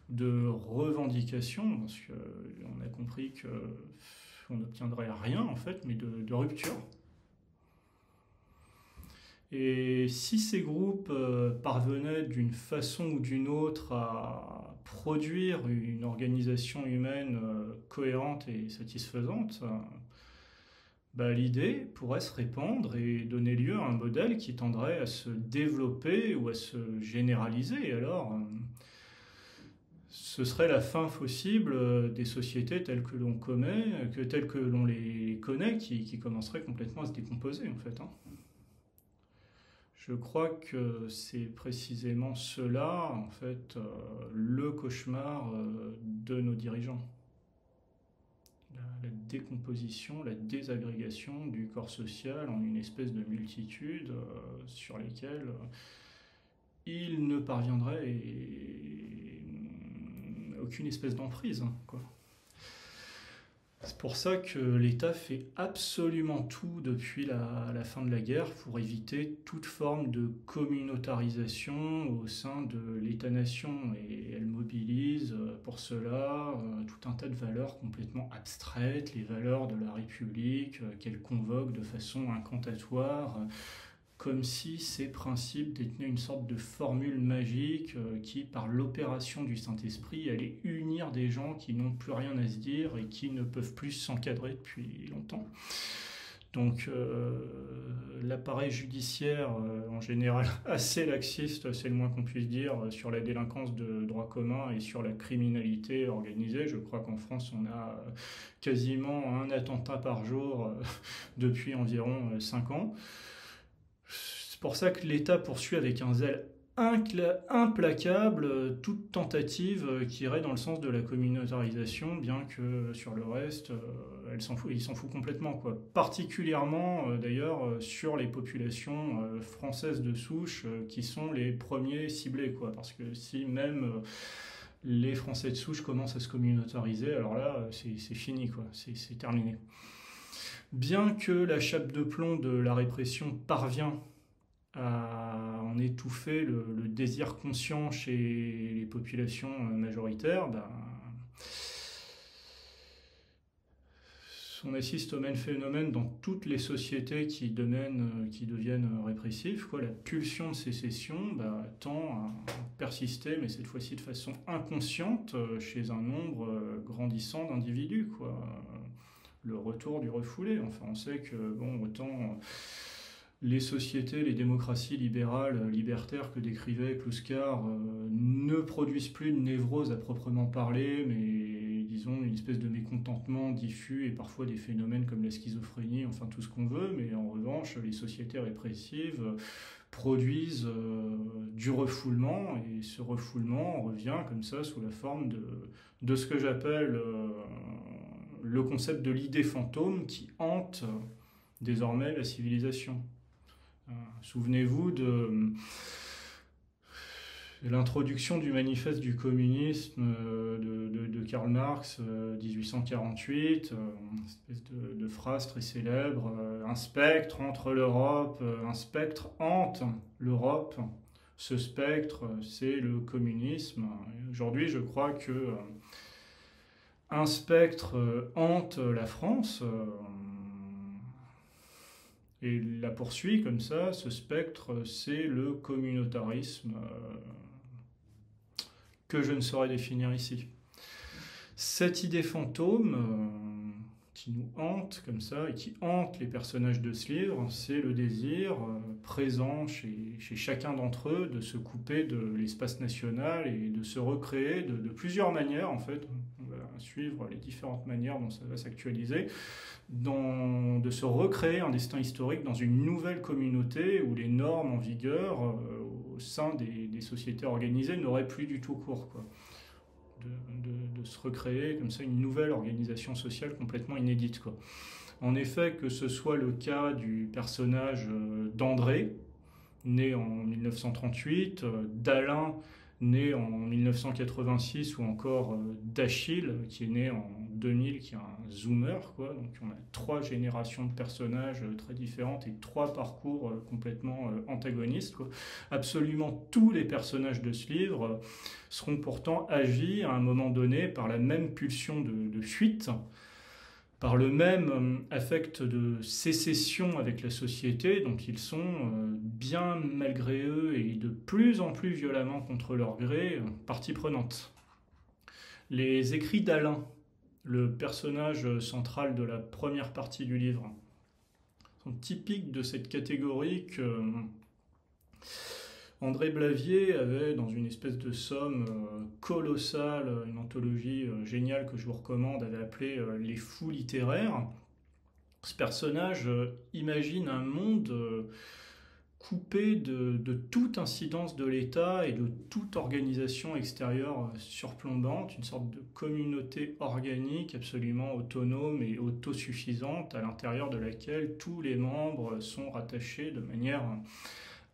de revendication, parce qu'on a compris qu'on n'obtiendrait rien en fait, mais de rupture. Et si ces groupes parvenaient d'une façon ou d'une autre à produire une organisation humaine cohérente et satisfaisante, l'idée pourrait se répandre et donner lieu à un modèle qui tendrait à se développer ou à se généraliser. Et alors, ce serait la fin possible des sociétés telles que l'on les connaît, qui commenceraient complètement à se décomposer en fait, hein. Je crois que c'est précisément cela, en fait, le cauchemar de nos dirigeants. La décomposition, la désagrégation du corps social en une espèce de multitude sur lesquelles il ne parviendrait aucune espèce d'emprise, quoi. C'est pour ça que l'État fait absolument tout depuis la fin de la guerre pour éviter toute forme de communautarisation au sein de l'État-nation. Et elle mobilise pour cela tout un tas de valeurs complètement abstraites, les valeurs de la République qu'elle convoque de façon incantatoire, comme si ces principes détenaient une sorte de formule magique qui, par l'opération du Saint-Esprit, allait unir des gens qui n'ont plus rien à se dire et qui ne peuvent plus s'encadrer depuis longtemps. Donc l'appareil judiciaire, en général assez laxiste, c'est le moins qu'on puisse dire, sur la délinquance de droit commun et sur la criminalité organisée. Je crois qu'en France, on a quasiment un attentat par jour depuis environ 5 ans. C'est pour ça que l'État poursuit avec un zèle implacable toute tentative qui irait dans le sens de la communautarisation, bien que sur le reste, il s'en fout complètement, quoi. Particulièrement d'ailleurs sur les populations françaises de souche qui sont les premiers ciblés, quoi. Parce que si même les Français de souche commencent à se communautariser, alors là, c'est fini, quoi. C'est terminé. Bien que la chape de plomb de la répression parvient à en étouffer le désir conscient chez les populations majoritaires, ben, on assiste au même phénomène dans toutes les sociétés qui deviennent répressives, quoi. La pulsion de sécession tend à persister, mais cette fois-ci de façon inconsciente, chez un nombre grandissant d'individus, quoi. Le retour du refoulé. Enfin, on sait que, bon, autant les sociétés, les démocraties libérales, libertaires que décrivait Kluskar ne produisent plus de névrose à proprement parler, mais disons une espèce de mécontentement diffus et parfois des phénomènes comme la schizophrénie, enfin tout ce qu'on veut, mais en revanche, les sociétés répressives produisent du refoulement, et ce refoulement revient comme ça sous la forme de ce que j'appelle le concept de l'idée fantôme qui hante désormais la civilisation. Souvenez-vous de l'introduction du manifeste du communisme de Karl Marx, 1848, une espèce de phrase très célèbre, un spectre entre l'Europe, un spectre hante l'Europe, ce spectre c'est le communisme. Aujourd'hui je crois que un spectre hante la France, et la poursuit comme ça. Ce spectre, c'est le communautarisme que je ne saurais définir ici. Cette idée fantôme qui nous hante comme ça et qui hante les personnages de ce livre, c'est le désir présent chez chacun d'entre eux de se couper de l'espace national et de se recréer de plusieurs manières, en fait. On va suivre les différentes manières dont ça va s'actualiser, de se recréer un destin historique dans une nouvelle communauté où les normes en vigueur au sein des sociétés organisées n'auraient plus du tout cours, quoi. De se recréer comme ça une nouvelle organisation sociale complètement inédite, quoi. En effet, que ce soit le cas du personnage d'André, né en 1938, d'Alain, né en 1986, ou encore d'Achille, qui est né en 2000, qui est un zoomer, quoi. Donc on a 3 générations de personnages très différentes et 3 parcours complètement antagonistes, quoi. Absolument tous les personnages de ce livre seront pourtant agis à un moment donné par la même pulsion de fuite, par le même affect de sécession avec la société, dont ils sont, bien malgré eux et de plus en plus violemment contre leur gré, partie prenante. Les écrits d'Alain, le personnage central de la première partie du livre, sont typiques de cette catégorie que André Blavier avait, dans une espèce de somme colossale, une anthologie géniale que je vous recommande, avait appelée Les Fous littéraires. Ce personnage imagine un monde coupé de toute incidence de l'État et de toute organisation extérieure surplombante, une sorte de communauté organique absolument autonome et autosuffisante, à l'intérieur de laquelle tous les membres sont rattachés de manière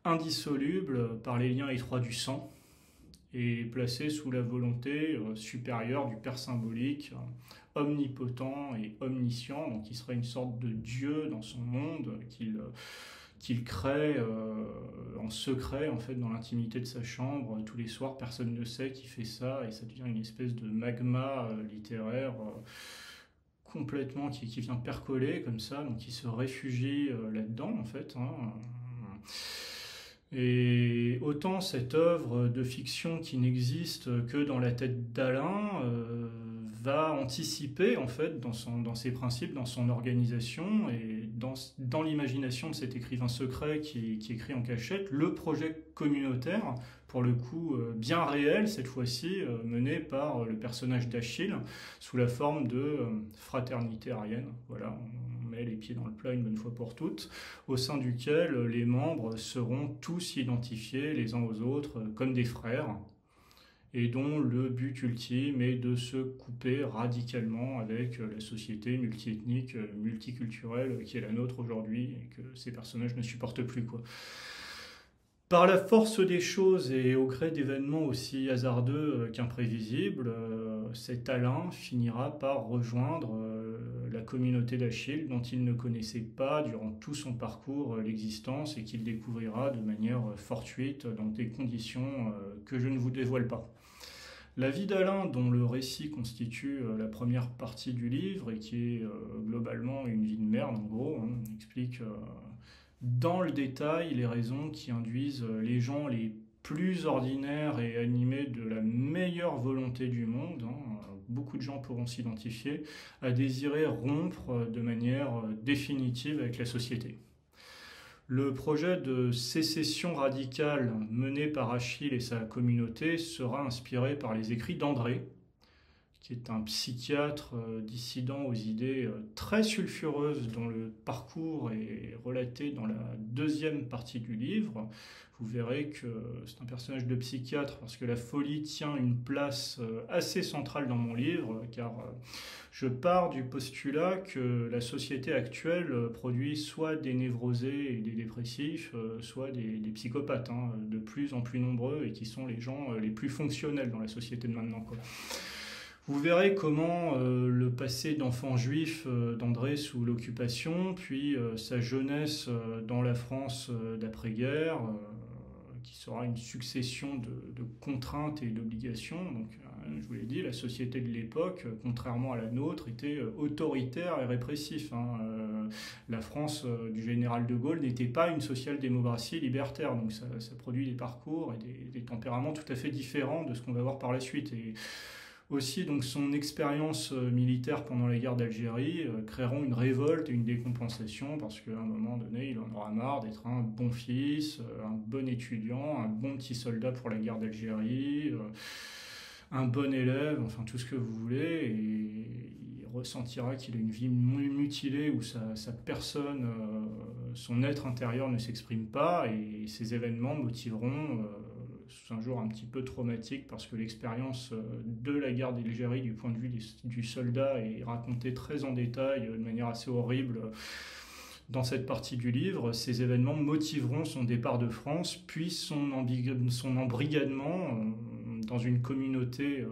indissoluble par les liens étroits du sang et placés sous la volonté supérieure du Père symbolique, omnipotent et omniscient, donc qui serait une sorte de Dieu dans son monde qu'il crée en secret, en fait, dans l'intimité de sa chambre tous les soirs. Personne ne sait qui fait ça, et ça devient une espèce de magma littéraire complètement qui vient percoler comme ça, donc qui se réfugie là-dedans, en fait, hein. Et autant cette œuvre de fiction qui n'existe que dans la tête d'Alain va anticiper, en fait, dans ses principes, dans son organisation et dans l'imagination de cet écrivain secret qui écrit en cachette, le projet communautaire, pour le coup bien réel cette fois-ci, mené par le personnage d'Achille sous la forme de fraternité arienne. Voilà, met les pieds dans le plat une bonne fois pour toutes, au sein duquel les membres seront tous identifiés les uns aux autres comme des frères, et dont le but ultime est de se couper radicalement avec la société multiethnique, multiculturelle qui est la nôtre aujourd'hui, et que ces personnages ne supportent plus, quoi. Par la force des choses et au gré d'événements aussi hasardeux qu'imprévisibles, cet Alain finira par rejoindre la communauté d'Achille dont il ne connaissait pas durant tout son parcours l'existence et qu'il découvrira de manière fortuite dans des conditions que je ne vous dévoile pas. La vie d'Alain, dont le récit constitue la première partie du livre et qui est globalement une vie de merde en gros, on explique dans le détail les raisons qui induisent les gens les plus ordinaires et animés de la meilleure volonté du monde, beaucoup de gens pourront s'identifier, à désirer rompre de manière définitive avec la société. Le projet de sécession radicale mené par Achille et sa communauté sera inspiré par les écrits d'André, qui est un psychiatre dissident aux idées très sulfureuses dont le parcours est relaté dans la deuxième partie du livre. Vous verrez que c'est un personnage de psychiatre parce que la folie tient une place assez centrale dans mon livre, car je pars du postulat que la société actuelle produit soit des névrosés et des dépressifs, soit des psychopathes, de plus en plus nombreux et qui sont les gens les plus fonctionnels dans la société de maintenant, quoi. Vous verrez comment le passé d'enfant juif d'André sous l'occupation, puis sa jeunesse dans la France d'après-guerre, qui sera une succession de contraintes et d'obligations. Donc, je vous l'ai dit, la société de l'époque, contrairement à la nôtre, était autoritaire et répressif. La France du général de Gaulle n'était pas une social-démocratie libertaire, donc ça produit des parcours et des tempéraments tout à fait différents de ce qu'on va voir par la suite. Et aussi, donc, son expérience militaire pendant la guerre d'Algérie créeront une révolte et une décompensation parce qu'à un moment donné, il en aura marre d'être un bon fils, un bon étudiant, un bon petit soldat pour la guerre d'Algérie, un bon élève, enfin tout ce que vous voulez, et il ressentira qu'il a une vie mutilée où sa personne, son être intérieur ne s'exprime pas, et ces événements motiveront un jour un petit peu traumatique parce que l'expérience de la guerre d'Algérie du point de vue du soldat est racontée très en détail, de manière assez horrible dans cette partie du livre. Ces événements motiveront son départ de France, puis son embrigadement dans une communauté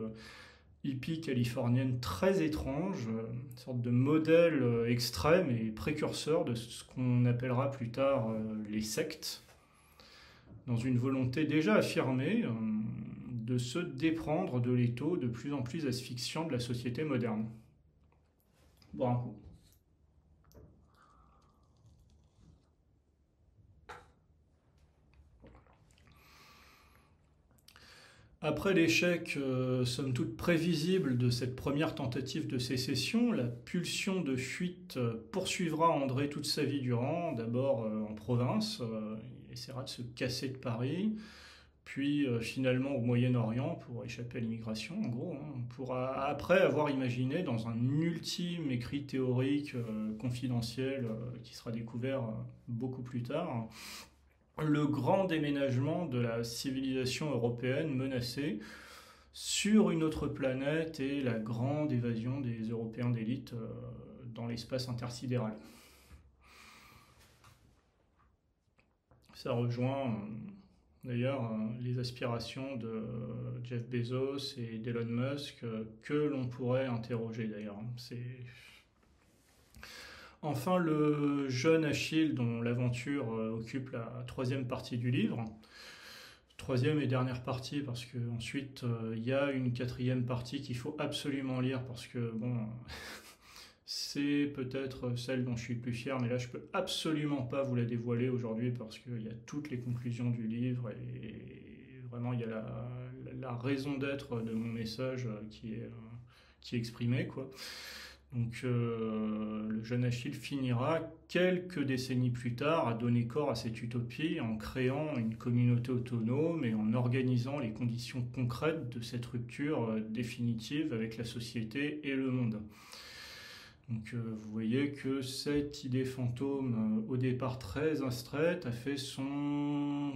hippie californienne très étrange, une sorte de modèle extrême et précurseur de ce qu'on appellera plus tard les sectes, dans une volonté déjà affirmée de se déprendre de l'étau de plus en plus asphyxiant de la société moderne. Boire un coup. Après l'échec, somme toute prévisible, de cette première tentative de sécession, la pulsion de fuite poursuivra André toute sa vie durant, d'abord en province, il essaiera de se casser de Paris, puis finalement au Moyen-Orient pour échapper à l'immigration, en gros, après avoir imaginé dans un ultime écrit théorique confidentiel qui sera découvert beaucoup plus tard, le grand déménagement de la civilisation européenne menacée sur une autre planète et la grande évasion des Européens d'élite dans l'espace intersidéral. Ça rejoint d'ailleurs les aspirations de Jeff Bezos et d'Elon Musk que l'on pourrait interroger d'ailleurs. Enfin, le jeune Achille, dont l'aventure occupe la troisième partie du livre, troisième et dernière partie, parce qu'ensuite il y a une quatrième partie qu'il faut absolument lire, parce que bon, c'est peut-être celle dont je suis le plus fier, mais là je peux absolument pas vous la dévoiler aujourd'hui, parce qu'il y a toutes les conclusions du livre, et vraiment il y a la raison d'être de mon message qui est exprimée, quoi. Donc le jeune Achille finira quelques décennies plus tard à donner corps à cette utopie en créant une communauté autonome et en organisant les conditions concrètes de cette rupture définitive avec la société et le monde. Donc vous voyez que cette idée fantôme, au départ très abstraite, a fait son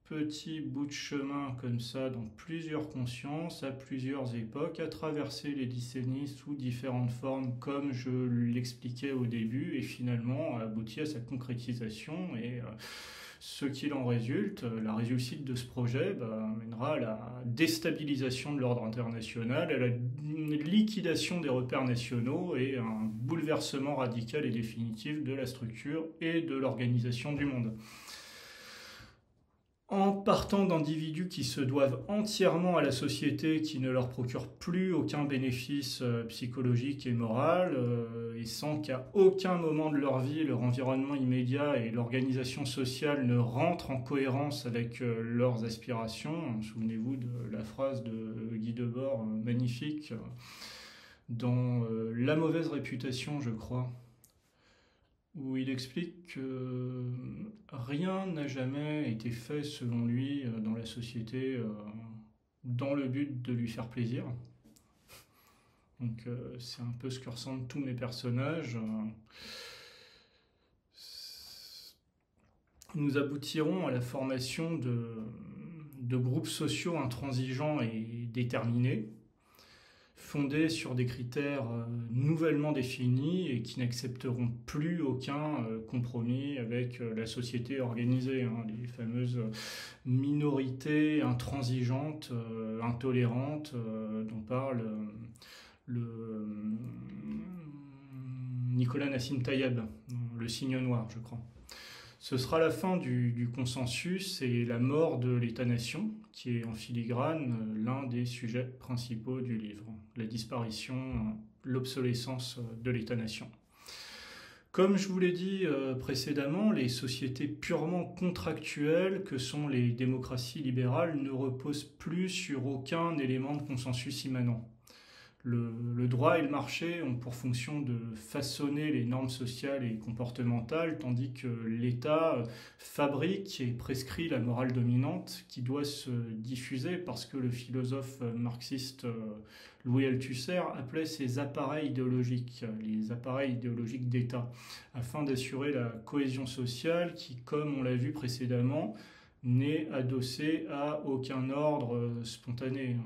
petit bout de chemin comme ça dans plusieurs consciences, à plusieurs époques, a traversé les décennies sous différentes formes comme je l'expliquais au début et finalement a abouti à sa concrétisation et ce qu'il en résulte, la réussite de ce projet mènera à la déstabilisation de l'ordre international, à la liquidation des repères nationaux et à un bouleversement radical et définitif de la structure et de l'organisation du monde. En partant d'individus qui se doivent entièrement à la société, qui ne leur procure plus aucun bénéfice psychologique et moral, et sans qu'à aucun moment de leur vie, leur environnement immédiat et l'organisation sociale ne rentrent en cohérence avec leurs aspirations. Souvenez-vous de la phrase de Guy Debord, magnifique, dans La mauvaise réputation, je crois, où il explique que rien n'a jamais été fait selon lui dans la société dans le but de lui faire plaisir. Donc c'est un peu ce que ressentent tous mes personnages. Nous aboutirons à la formation de groupes sociaux intransigeants et déterminés, fondés sur des critères nouvellement définis et qui n'accepteront plus aucun compromis avec la société organisée, les fameuses minorités intransigeantes, intolérantes, dont parle le Nicolas Nassim Taleb, Le Cygne Noir, je crois. Ce sera la fin du consensus et la mort de l'État-nation, qui est en filigrane l'un des sujets principaux du livre, la disparition, l'obsolescence de l'État-nation. Comme je vous l'ai dit précédemment, les sociétés purement contractuelles que sont les démocraties libérales ne reposent plus sur aucun élément de consensus immanent. Le droit et le marché ont pour fonction de façonner les normes sociales et comportementales, tandis que l'État fabrique et prescrit la morale dominante qui doit se diffuser parce que le philosophe marxiste Louis Althusser appelait ces appareils idéologiques, les appareils idéologiques d'État, afin d'assurer la cohésion sociale qui, comme on l'a vu précédemment, n'est adossée à aucun ordre spontané.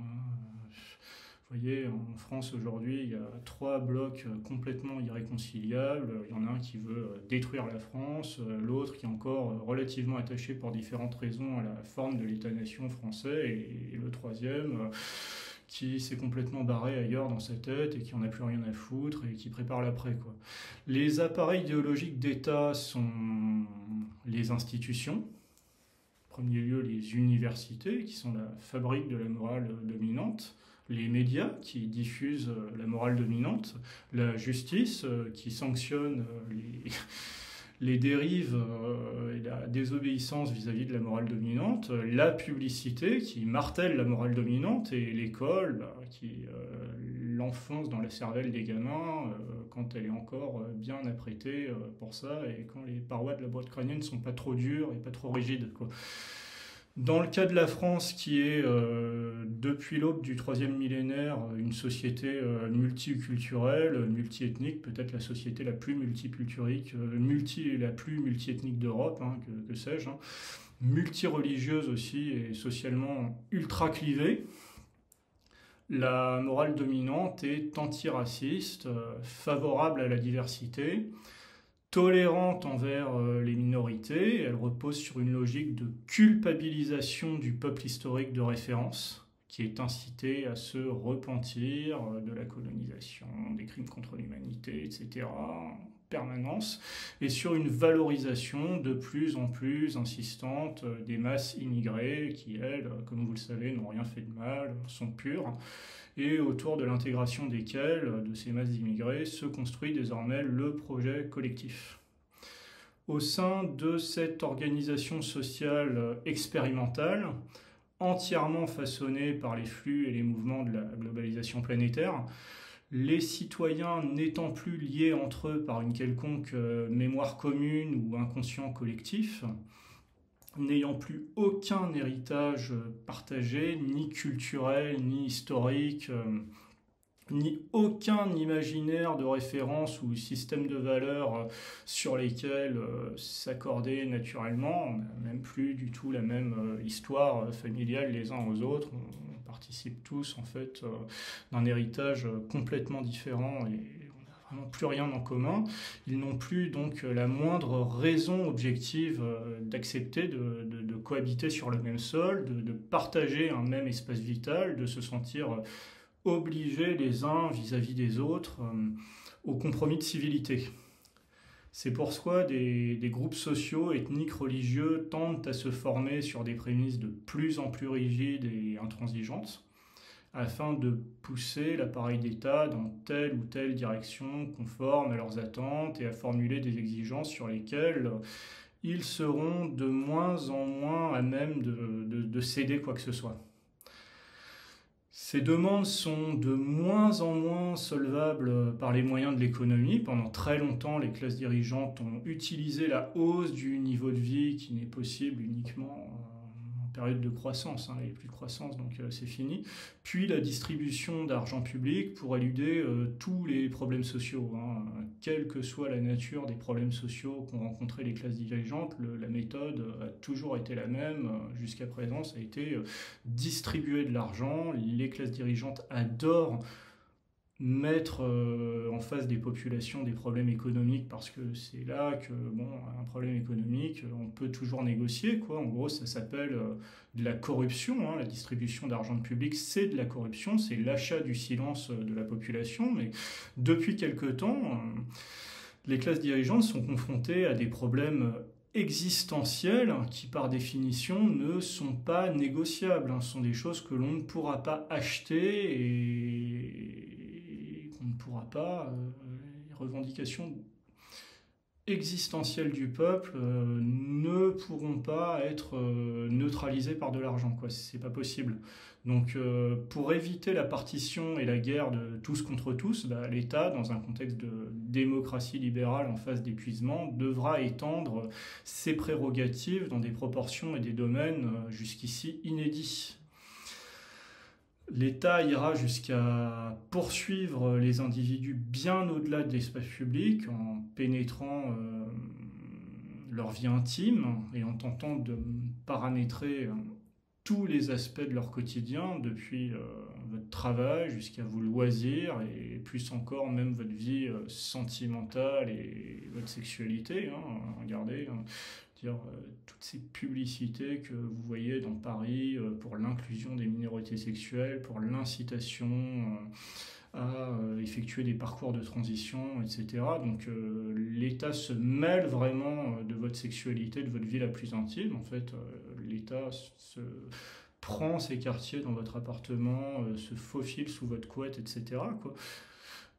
Vous voyez, en France aujourd'hui, il y a 3 blocs complètement irréconciliables. Il y en a un qui veut détruire la France, l'autre qui est encore relativement attaché pour différentes raisons à la forme de l'État-nation français, et le troisième qui s'est complètement barré ailleurs dans sa tête et qui en a plus rien à foutre et qui prépare l'après, quoi. Les appareils idéologiques d'État sont les institutions, en premier lieu les universités, qui sont la fabrique de la morale dominante, les médias qui diffusent la morale dominante, la justice qui sanctionne les dérives et la désobéissance vis-à-vis de la morale dominante, la publicité qui martèle la morale dominante et l'école qui l'enfonce dans la cervelle des gamins quand elle est encore bien apprêtée pour ça et quand les parois de la boîte crânienne ne sont pas trop dures et pas trop rigides, quoi. Dans le cas de la France, qui est depuis l'aube du 3e millénaire une société multiculturelle, multiethnique, peut-être la société la plus multiculturelle, la plus multiethnique d'Europe, que sais-je, multireligieuse aussi et socialement ultra clivée, la morale dominante est antiraciste, favorable à la diversité, tolérante envers les minorités. Elle repose sur une logique de culpabilisation du peuple historique de référence, qui est incité à se repentir de la colonisation, des crimes contre l'humanité, etc., en permanence, et sur une valorisation de plus en plus insistante des masses immigrées qui, elles, comme vous le savez, n'ont rien fait de mal, sont pures, et autour de l'intégration desquelles, de ces masses d'immigrés, se construit désormais le projet collectif. Au sein de cette organisation sociale expérimentale, entièrement façonnée par les flux et les mouvements de la globalisation planétaire, les citoyens n'étant plus liés entre eux par une quelconque mémoire commune ou inconscient collectif, n'ayant plus aucun héritage partagé, ni culturel, ni historique, ni aucun imaginaire de référence ou système de valeurs sur lesquels s'accorder naturellement. On n'a même plus du tout la même histoire familiale les uns aux autres. On participe tous en fait d'un héritage complètement différent et on n'a vraiment plus rien en commun. Ils n'ont plus donc la moindre raison objective d'accepter de cohabiter sur le même sol, de partager un même espace vital, de se sentir obligés les uns vis-à-vis des autres au compromis de civilité. C'est pour ça des groupes sociaux, ethniques, religieux tendent à se former sur des prémices de plus en plus rigides et intransigeantes afin de pousser l'appareil d'État dans telle ou telle direction conforme à leurs attentes et à formuler des exigences sur lesquelles ils seront de moins en moins à même de céder quoi que ce soit. Ces demandes sont de moins en moins solvables par les moyens de l'économie. Pendant très longtemps, les classes dirigeantes ont utilisé la hausse du niveau de vie qui n'est possible uniquement en période de croissance. Il n'y a plus de croissance, donc c'est fini. Puis la distribution d'argent public pour éluder tous les problèmes sociaux. Quelle que soit la nature des problèmes sociaux qu'ont rencontrés les classes dirigeantes, la méthode a toujours été la même jusqu'à présent. Ça a été distribuer de l'argent. Les classes dirigeantes adorent mettre en face des populations des problèmes économiques parce que c'est là que, un problème économique, on peut toujours négocier, quoi. En gros, ça s'appelle de la corruption. La distribution d'argent public, c'est de la corruption, c'est l'achat du silence de la population. Mais depuis quelque temps, les classes dirigeantes sont confrontées à des problèmes existentielles qui par définition ne sont pas négociables. Ce sont des choses que l'on ne pourra pas acheter et qu'on ne pourra pas... les revendications existentielles du peuple ne pourront pas être neutralisées par de l'argent, quoi. C'est pas possible. Donc pour éviter la partition et la guerre de tous contre tous, l'État, dans un contexte de démocratie libérale en phase d'épuisement, devra étendre ses prérogatives dans des proportions et des domaines jusqu'ici inédits. L'État ira jusqu'à poursuivre les individus bien au-delà de l'espace public en pénétrant leur vie intime et en tentant de paramétrer tous les aspects de leur quotidien, depuis votre travail jusqu'à vos loisirs et plus encore même votre vie sentimentale et votre sexualité. Regardez, toutes ces publicités que vous voyez dans Paris pour l'inclusion des minorités sexuelles, pour l'incitation à effectuer des parcours de transition, etc. Donc l'État se mêle vraiment de votre sexualité, de votre vie la plus intime. En fait, l'État se prend ses quartiers dans votre appartement, se faufile sous votre couette, etc., quoi.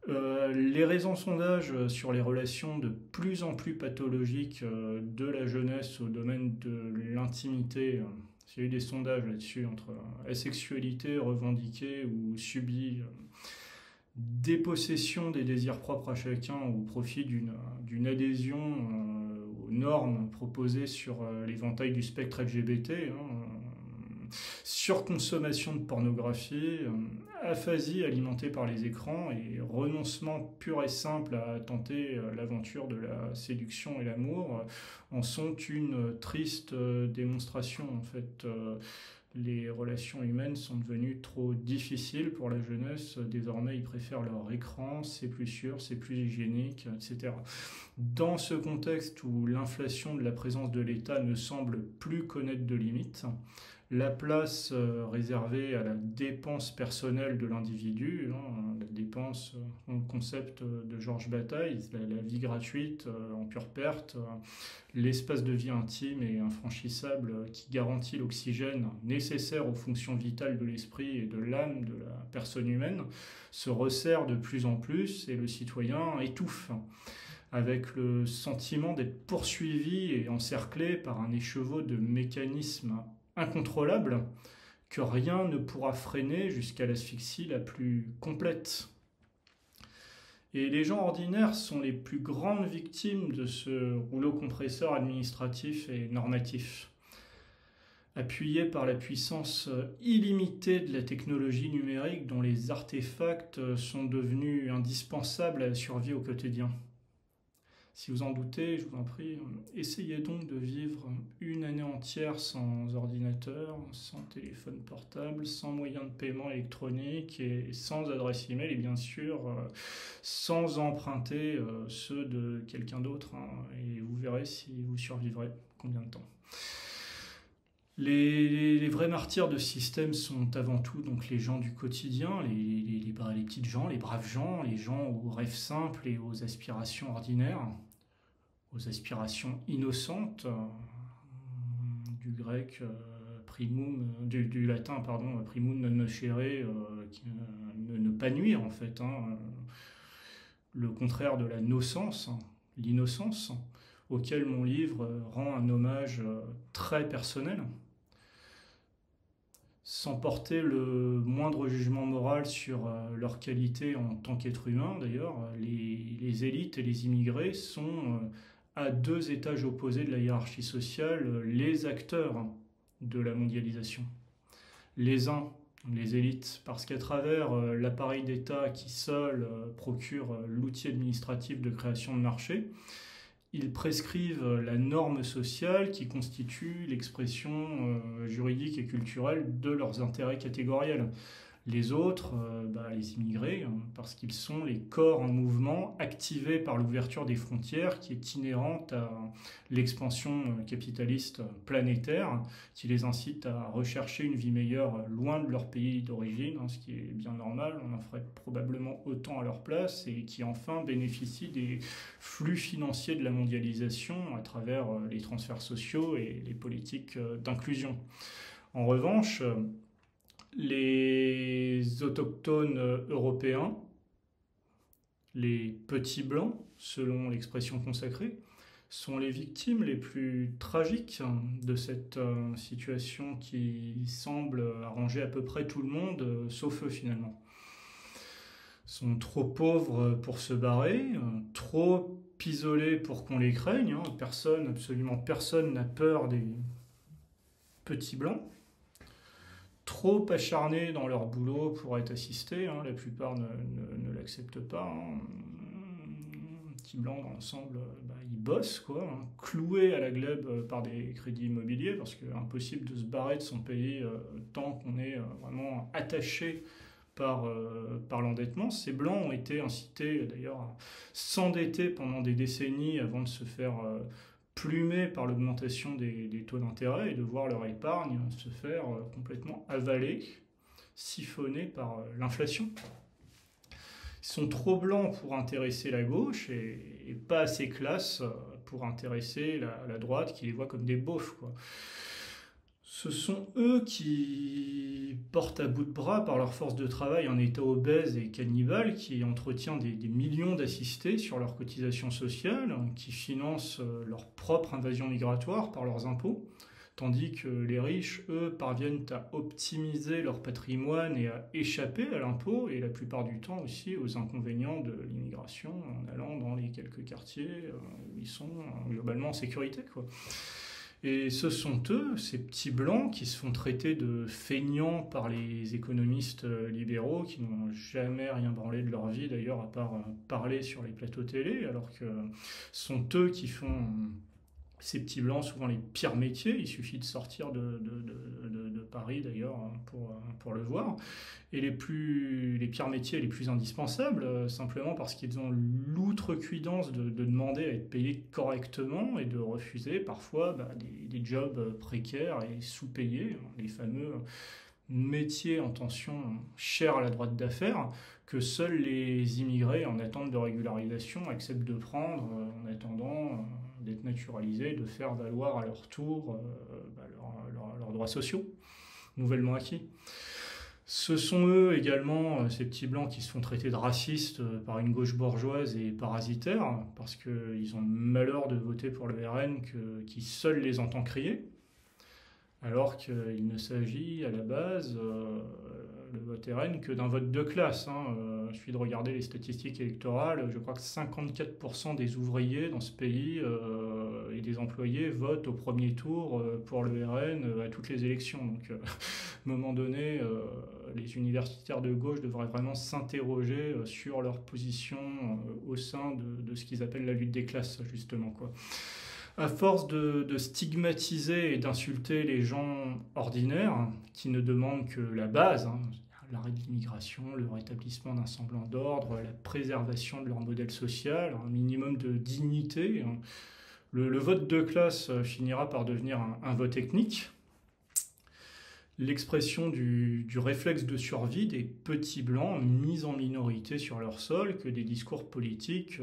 Les récents sondages sur les relations de plus en plus pathologiques de la jeunesse au domaine de l'intimité, il y a eu des sondages là-dessus entre asexualité revendiquée ou subie, dépossession des désirs propres à chacun au profit d'une adhésion aux normes proposées sur l'éventail du spectre LGBT, surconsommation de pornographie, aphasie alimentée par les écrans et renoncement pur et simple à tenter l'aventure de la séduction et l'amour en sont une triste démonstration. En fait, les relations humaines sont devenues trop difficiles pour la jeunesse. Désormais, ils préfèrent leur écran, c'est plus sûr, c'est plus hygiénique, etc. Dans ce contexte où l'inflation de la présence de l'État ne semble plus connaître de limites, la place réservée à la dépense personnelle de l'individu, la dépense, le concept de Georges Bataille, la vie gratuite en pure perte, l'espace de vie intime et infranchissable qui garantit l'oxygène nécessaire aux fonctions vitales de l'esprit et de l'âme de la personne humaine, se resserre de plus en plus et le citoyen étouffe, avec le sentiment d'être poursuivi et encerclé par un écheveau de mécanismes incontrôlable que rien ne pourra freiner jusqu'à l'asphyxie la plus complète. Et les gens ordinaires sont les plus grandes victimes de ce rouleau compresseur administratif et normatif. appuyés par la puissance illimitée de la technologie numérique dont les artefacts sont devenus indispensables à la survie au quotidien. Si vous en doutez, je vous en prie, essayez donc de vivre une année entière sans ordinateur, sans téléphone portable, sans moyen de paiement électronique et sans adresse email et bien sûr sans emprunter ceux de quelqu'un d'autre, hein, et vous verrez si vous survivrez combien de temps. Les vrais martyrs de ce système sont avant tout donc les gens du quotidien, les petites gens, les braves gens, les gens aux rêves simples et aux aspirations ordinaires, aux aspirations innocentes, du grec primum, du latin pardon, primum non nocere, ne pas nuire en fait, hein, le contraire de la nocence, hein, l'innocence, auquel mon livre rend un hommage très personnel, sans porter le moindre jugement moral sur leur qualité en tant qu'être humain. D'ailleurs, les élites et les immigrés sont à deux étages opposés de la hiérarchie sociale, les acteurs de la mondialisation. Les uns, les élites, parce qu'à travers l'appareil d'État qui seul procure l'outil administratif de création de marché, ils prescrivent la norme sociale qui constitue l'expression juridique et culturelle de leurs intérêts catégoriels. Les autres, les immigrés, parce qu'ils sont les corps en mouvement activés par l'ouverture des frontières qui est inhérente à l'expansion capitaliste planétaire, qui les incite à rechercher une vie meilleure loin de leur pays d'origine, hein, ce qui est bien normal, on en ferait probablement autant à leur place, et qui enfin bénéficient des flux financiers de la mondialisation à travers les transferts sociaux et les politiques d'inclusion. En revanche, les autochtones européens, les petits blancs, selon l'expression consacrée, sont les victimes les plus tragiques de cette situation qui semble arranger à peu près tout le monde, sauf eux finalement. Ils sont trop pauvres pour se barrer, trop isolés pour qu'on les craigne, hein. Absolument personne n'a peur des petits blancs. Trop acharnés dans leur boulot pour être assistés, hein, la plupart ne l'acceptent pas, hein. Petit blanc dans l'ensemble, ils bossent, quoi, hein, cloués à la glèbe par des crédits immobiliers, parce que impossible de se barrer de son pays tant qu'on est vraiment attaché par l'endettement. Ces blancs ont été incités d'ailleurs à s'endetter pendant des décennies avant de se faire plumés par l'augmentation des taux d'intérêt et de voir leur épargne se faire complètement avaler, siphonnée par l'inflation. Ils sont trop blancs pour intéresser la gauche et pas assez classe pour intéresser la droite qui les voit comme des beaufs, quoi. Ce sont eux qui portent à bout de bras par leur force de travail un État obèse et cannibale qui entretient des millions d'assistés sur leurs cotisations sociales, qui financent leur propre invasion migratoire par leurs impôts, tandis que les riches, eux, parviennent à optimiser leur patrimoine et à échapper à l'impôt, et la plupart du temps aussi aux inconvénients de l'immigration, en allant dans les quelques quartiers où ils sont globalement en sécurité, quoi. Et ce sont eux, ces petits blancs, qui se font traiter de feignants par les économistes libéraux, qui n'ont jamais rien branlé de leur vie d'ailleurs, à part parler sur les plateaux télé, alors que ce sont eux qui font, ces petits blancs, souvent les pires métiers. Il suffit de sortir de Paris d'ailleurs pour le voir. Et les pires métiers les plus indispensables, simplement parce qu'ils ont l'outrecuidance de demander à être payés correctement et de refuser parfois des jobs précaires et sous-payés, les fameux métiers en tension chers à la droite d'affaires, que seuls les immigrés en attente de régularisation acceptent de prendre en attendant d'être naturalisés, de faire valoir à leur tour leurs droits sociaux nouvellement acquis. Ce sont eux également, ces petits blancs, qui se font traiter de racistes par une gauche bourgeoise et parasitaire, parce qu'ils ont le malheur de voter pour le RN qui seul les entend crier. alors qu'il ne s'agit à la base, le vote RN, que d'un vote de classe. Il suffit de regarder les statistiques électorales. Je crois que 54% des ouvriers dans ce pays et des employés votent au premier tour pour le RN à toutes les élections. Donc, à un moment donné, les universitaires de gauche devraient vraiment s'interroger sur leur position au sein de ce qu'ils appellent la lutte des classes, justement, quoi. À force de stigmatiser et d'insulter les gens ordinaires qui ne demandent que la base, l'arrêt de l'immigration, le rétablissement d'un semblant d'ordre, la préservation de leur modèle social, un minimum de dignité, le vote de classe finira par devenir un vote ethnique. L'expression du réflexe de survie des petits blancs mis en minorité sur leur sol que des discours politiques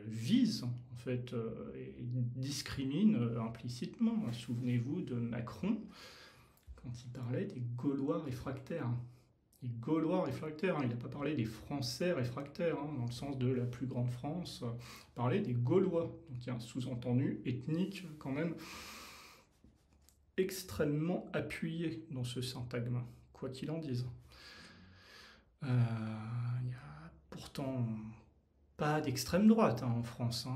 visent en fait et discriminent implicitement. Souvenez-vous de Macron quand il parlait des Gaulois réfractaires. Les Gaulois réfractaires, il n'a pas parlé des Français réfractaires, dans le sens de la plus grande France, il parlait des Gaulois. Donc il y a un sous-entendu ethnique quand même extrêmement appuyé dans ce syntagme, quoi qu'il en dise. Il n'y a pourtant pas d'extrême droite en France.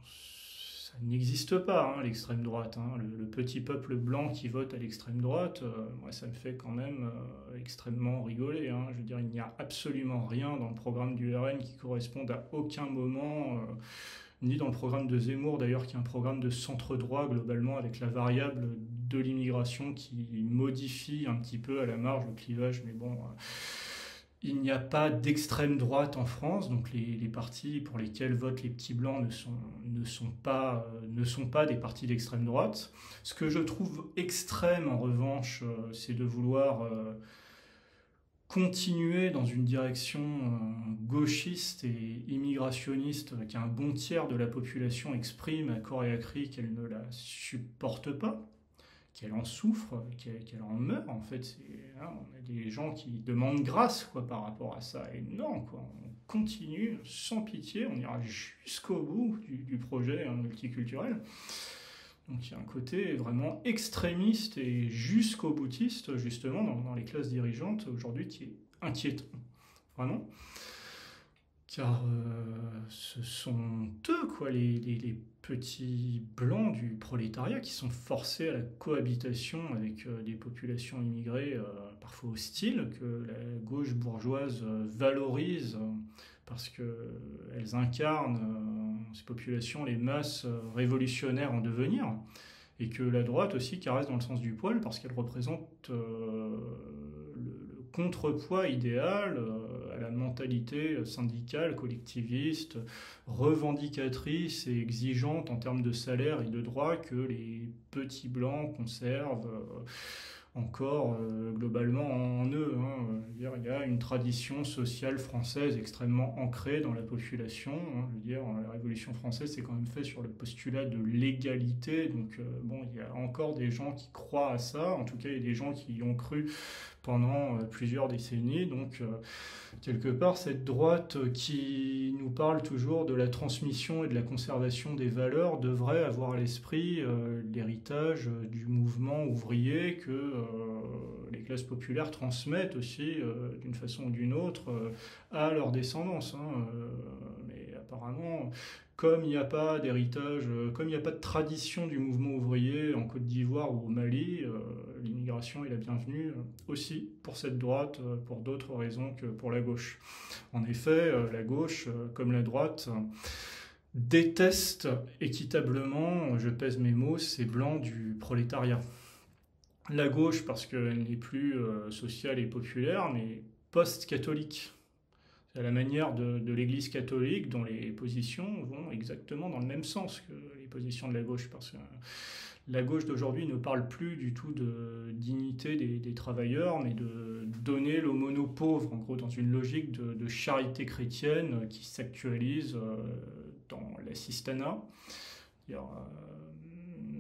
Ça n'existe pas, l'extrême droite. Le petit peuple blanc qui vote à l'extrême droite, moi, ça me fait quand même extrêmement rigoler. Je veux dire, il n'y a absolument rien dans le programme du RN qui corresponde à aucun moment ni dans le programme de Zemmour d'ailleurs, qui est un programme de centre-droit globalement, avec la variable de l'immigration qui modifie un petit peu à la marge le clivage, mais bon, il n'y a pas d'extrême droite en France, donc les partis pour lesquels votent les petits blancs ne sont pas des partis d'extrême droite. Ce que je trouve extrême en revanche, c'est de vouloir continuer dans une direction gauchiste et immigrationniste qu'un bon tiers de la population exprime à corps et à cri qu'elle ne la supporte pas, qu'elle en souffre, qu'elle en meurt. En fait, on a des gens qui demandent grâce par rapport à ça. Et non, on continue sans pitié, on ira jusqu'au bout du projet multiculturel. Donc il y a un côté vraiment extrémiste et jusqu'au boutiste, justement, dans les classes dirigeantes aujourd'hui, qui est inquiétant, vraiment. Car ce sont eux, les petits blancs du prolétariat qui sont forcés à la cohabitation avec des populations immigrées parfois hostiles, que la gauche bourgeoise valorise parce qu'elles incarnent, ces populations, les masses révolutionnaires en devenir, et que la droite aussi caresse dans le sens du poil parce qu'elle représente le contrepoids idéal à la mentalité syndicale, collectiviste, revendicatrice et exigeante en termes de salaire et de droits que les petits blancs conservent encore globalement en eux. Je veux dire, il y a une tradition sociale française extrêmement ancrée dans la population. Je veux dire, la Révolution française, c'est quand même fait sur le postulat de l'égalité. Donc, il y a encore des gens qui croient à ça. En tout cas, il y a des gens qui y ont cru pendant plusieurs décennies. Donc, quelque part, cette droite qui nous parle toujours de la transmission et de la conservation des valeurs devrait avoir à l'esprit l'héritage du mouvement ouvrier que les classes populaires transmettent aussi d'une façon ou d'une autre à leur descendance. Mais apparemment, comme il n'y a pas d'héritage, comme il n'y a pas de tradition du mouvement ouvrier en Côte d'Ivoire ou au Mali, l'immigration est la bienvenue aussi pour cette droite, pour d'autres raisons que pour la gauche. En effet, la gauche, comme la droite, déteste équitablement, je pèse mes mots, ces blancs du prolétariat. La gauche parce qu'elle n'est plus sociale et populaire, mais post-catholique. C'est à la manière de l'Église catholique dont les positions vont exactement dans le même sens que les positions de la gauche, parce que la gauche d'aujourd'hui ne parle plus du tout de dignité des travailleurs, mais de donner l'aumône aux pauvres, en gros dans une logique de charité chrétienne qui s'actualise dans l'assistanat.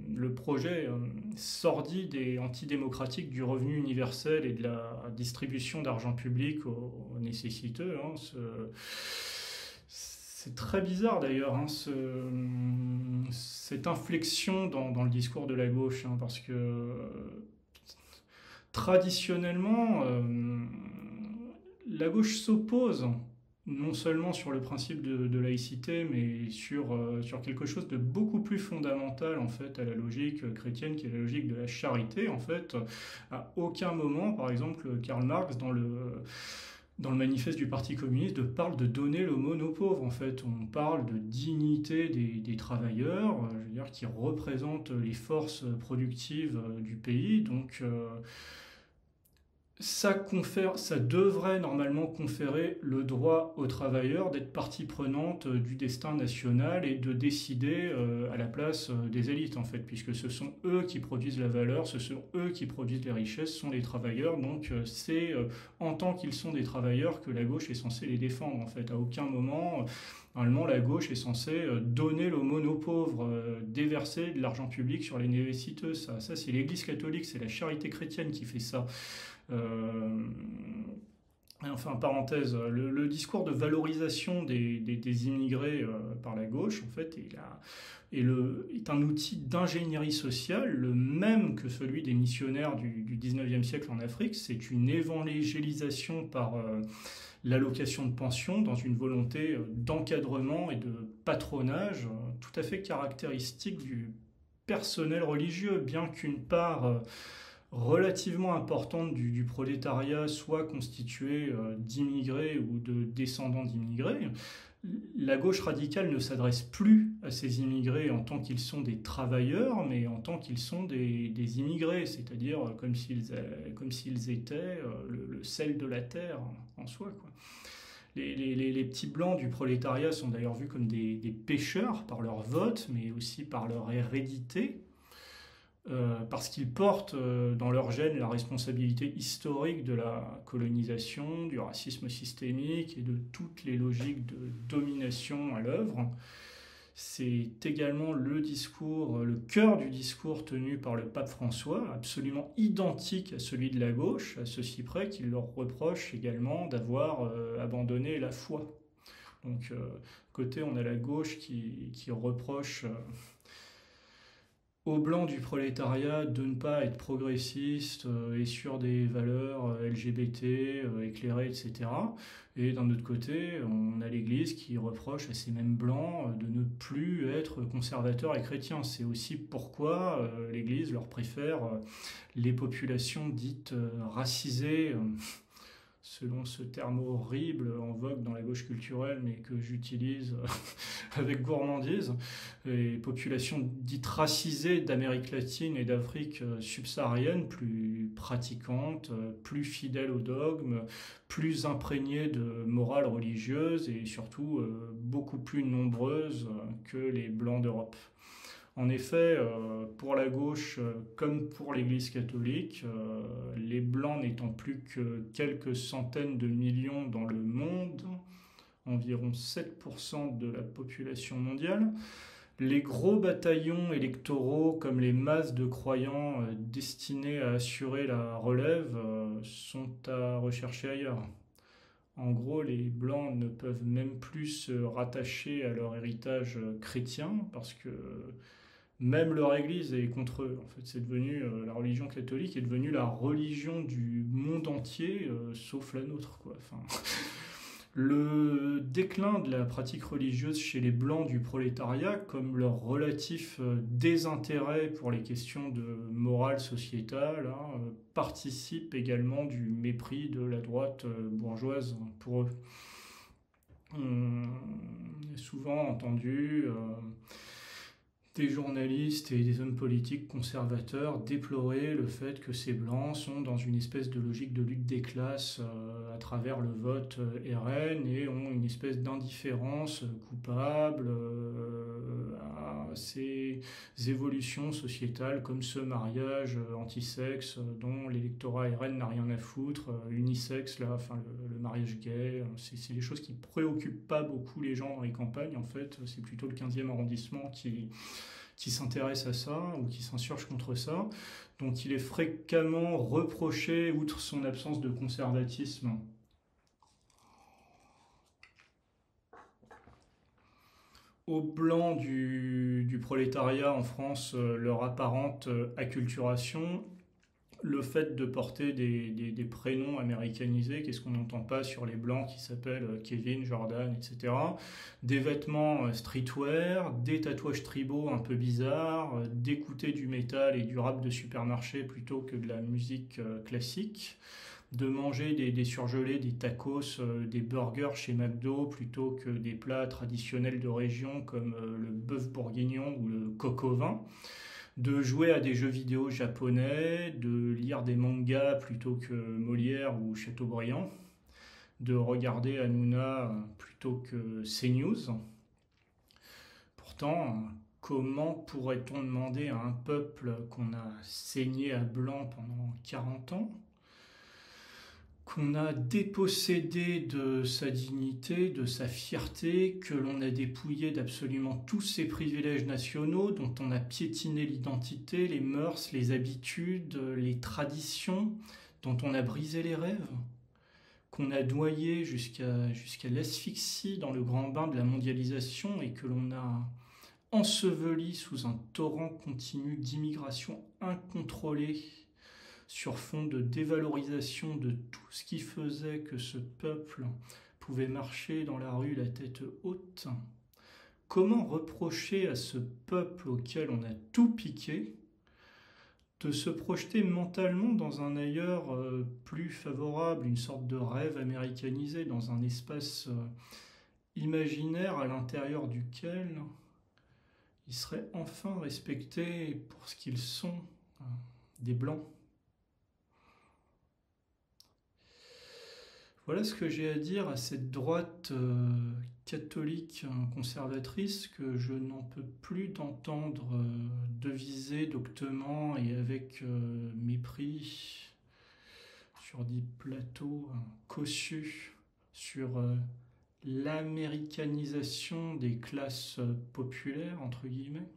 Le projet sordide et antidémocratique du revenu universel et de la distribution d'argent public aux nécessiteux, c'est très bizarre d'ailleurs, hein, cette inflexion dans le discours de la gauche, hein, parce que traditionnellement, la gauche s'oppose non seulement sur le principe de laïcité, mais sur quelque chose de beaucoup plus fondamental en fait à la logique chrétienne, qui est la logique de la charité. En fait, à aucun moment, par exemple, Karl Marx dans le manifeste du Parti communiste parle de donner l'aumône aux pauvres. En fait, on parle de dignité des travailleurs, je veux dire, qui représentent les forces productives du pays. Donc ça devrait normalement conférer le droit aux travailleurs d'être partie prenante du destin national et de décider à la place des élites, en fait, puisque ce sont eux qui produisent la valeur, ce sont eux qui produisent les richesses, ce sont les travailleurs. Donc c'est en tant qu'ils sont des travailleurs que la gauche est censée les défendre, en fait. À aucun moment, normalement, la gauche est censée donner l'aumône aux pauvres, déverser de l'argent public sur les nécessiteux. Ça c'est l'Église catholique, c'est la charité chrétienne qui fait ça. Euh, enfin, parenthèse, le discours de valorisation des immigrés par la gauche, en fait, est un outil d'ingénierie sociale, le même que celui des missionnaires du 19e siècle en Afrique. C'est une évangélisation par l'allocation de pension dans une volonté d'encadrement et de patronage tout à fait caractéristique du personnel religieux, bien qu'une part relativement importante du prolétariat soit constituée d'immigrés ou de descendants d'immigrés. La gauche radicale ne s'adresse plus à ces immigrés en tant qu'ils sont des travailleurs, mais en tant qu'ils sont des immigrés, c'est-à-dire comme s'ils étaient le sel de la terre en soi, quoi. Les petits blancs du prolétariat sont d'ailleurs vus comme des pêcheurs par leur vote, mais aussi par leur hérédité, parce qu'ils portent dans leur gène la responsabilité historique de la colonisation, du racisme systémique et de toutes les logiques de domination à l'œuvre. C'est également le cœur du discours tenu par le pape François, absolument identique à celui de la gauche, à ceci près qu'il leur reproche également d'avoir abandonné la foi. Donc, côté, on a la gauche qui reproche aux blancs du prolétariat de ne pas être progressistes et sur des valeurs LGBT, éclairées, etc. Et d'un autre côté, on a l'Église qui reproche à ces mêmes blancs de ne plus être conservateurs et chrétiens. C'est aussi pourquoi l'Église leur préfère les populations dites racisées, selon ce terme horrible en vogue dans la gauche culturelle, mais que j'utilise avec gourmandise, les populations dites racisées d'Amérique latine et d'Afrique subsaharienne, plus pratiquantes, plus fidèles aux dogmes, plus imprégnées de morale religieuse et surtout beaucoup plus nombreuses que les blancs d'Europe. En effet, pour la gauche comme pour l'Église catholique, les blancs n'étant plus que quelques centaines de millions dans le monde, environ 7% de la population mondiale, les gros bataillons électoraux comme les masses de croyants destinés à assurer la relève sont à rechercher ailleurs. En gros, les blancs ne peuvent même plus se rattacher à leur héritage chrétien parce que même leur église est contre eux. En fait, c'est devenu la religion catholique est devenue la religion du monde entier, sauf la nôtre, quoi. Enfin, le déclin de la pratique religieuse chez les blancs du prolétariat, comme leur relatif désintérêt pour les questions de morale sociétale, hein, participe également du mépris de la droite bourgeoise pour eux. On a souvent entendu des journalistes et des hommes politiques conservateurs déplorer le fait que ces blancs sont dans une espèce de logique de lutte des classes à travers le vote RN et ont une espèce d'indifférence coupable à ces évolutions sociétales comme ce mariage antisexe dont l'électorat RN n'a rien à foutre, unisexe, là, enfin, le mariage gay, c'est des choses qui ne préoccupent pas beaucoup les gens dans les campagnes. En fait, c'est plutôt le 15e arrondissement qui s'intéresse à ça ou qui s'insurge contre ça. Donc il est fréquemment reproché, outre son absence de conservatisme, aux blancs du prolétariat en France leur apparente acculturation, le fait de porter des prénoms américanisés, qu'est-ce qu'on n'entend pas sur les blancs qui s'appellent Kevin, Jordan, etc. Des vêtements streetwear, des tatouages tribaux un peu bizarres, d'écouter du métal et du rap de supermarché plutôt que de la musique classique, de manger des surgelés, des tacos, des burgers chez McDo plutôt que des plats traditionnels de région comme le bœuf bourguignon ou le coq au vin, de jouer à des jeux vidéo japonais, de lire des mangas plutôt que Molière ou Chateaubriand, de regarder Hanouna plutôt que CNews. Pourtant, comment pourrait-on demander à un peuple qu'on a saigné à blanc pendant 40 ans, qu'on a dépossédé de sa dignité, de sa fierté, que l'on a dépouillé d'absolument tous ses privilèges nationaux, dont on a piétiné l'identité, les mœurs, les habitudes, les traditions, dont on a brisé les rêves, qu'on a noyé jusqu'à l'asphyxie dans le grand bain de la mondialisation et que l'on a enseveli sous un torrent continu d'immigration incontrôlée sur fond de dévalorisation de tout ce qui faisait que ce peuple pouvait marcher dans la rue la tête haute. Comment reprocher à ce peuple auquel on a tout piqué de se projeter mentalement dans un ailleurs plus favorable, une sorte de rêve américanisé, dans un espace imaginaire à l'intérieur duquel ils seraient enfin respectés pour ce qu'ils sont, des blancs. Voilà ce que j'ai à dire à cette droite catholique conservatrice que je n'en peux plus d'entendre deviser doctement et avec mépris sur des plateaux cossus sur l'américanisation des classes populaires, entre guillemets,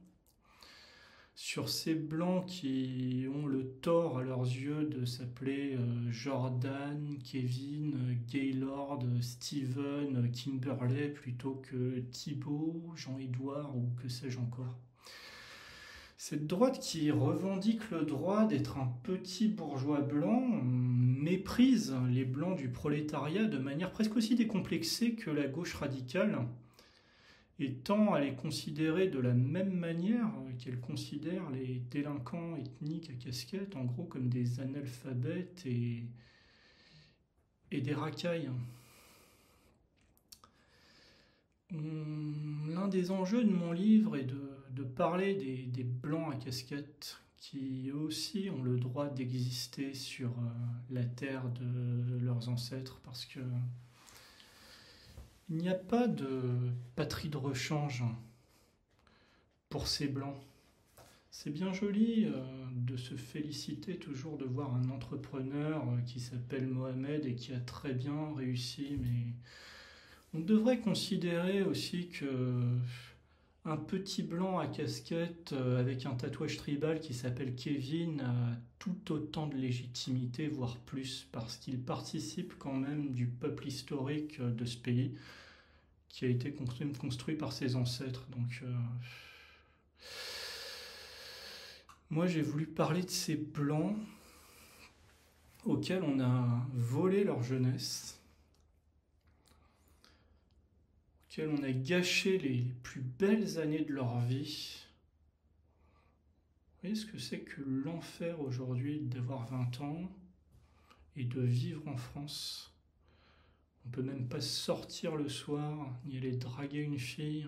sur ces blancs qui ont le tort à leurs yeux de s'appeler Jordan, Kevin, Gaylord, Steven, Kimberley plutôt que Thibaut, Jean-Édouard ou que sais-je encore. Cette droite qui revendique le droit d'être un petit bourgeois blanc méprise les blancs du prolétariat de manière presque aussi décomplexée que la gauche radicale, et tend à les considérer de la même manière qu'elle considère les délinquants ethniques à casquette, en gros comme des analphabètes et des racailles. L'un des enjeux de mon livre est de parler des blancs à casquette qui eux aussi ont le droit d'exister sur la terre de leurs ancêtres, parce que il n'y a pas de patrie de rechange pour ces blancs. C'est bien joli de se féliciter toujours de voir un entrepreneur qui s'appelle Mohamed et qui a très bien réussi, mais on devrait considérer aussi que un petit blanc à casquette avec un tatouage tribal qui s'appelle Kevin a tout autant de légitimité, voire plus, parce qu'il participe quand même du peuple historique de ce pays qui a été construit par ses ancêtres. Donc, moi, j'ai voulu parler de ces blancs auxquels on a volé leur jeunesse, auxquels on a gâché les plus belles années de leur vie. Vous voyez ce que c'est que l'enfer aujourd'hui d'avoir 20 ans et de vivre en France? On peut même pas sortir le soir, ni aller draguer une fille,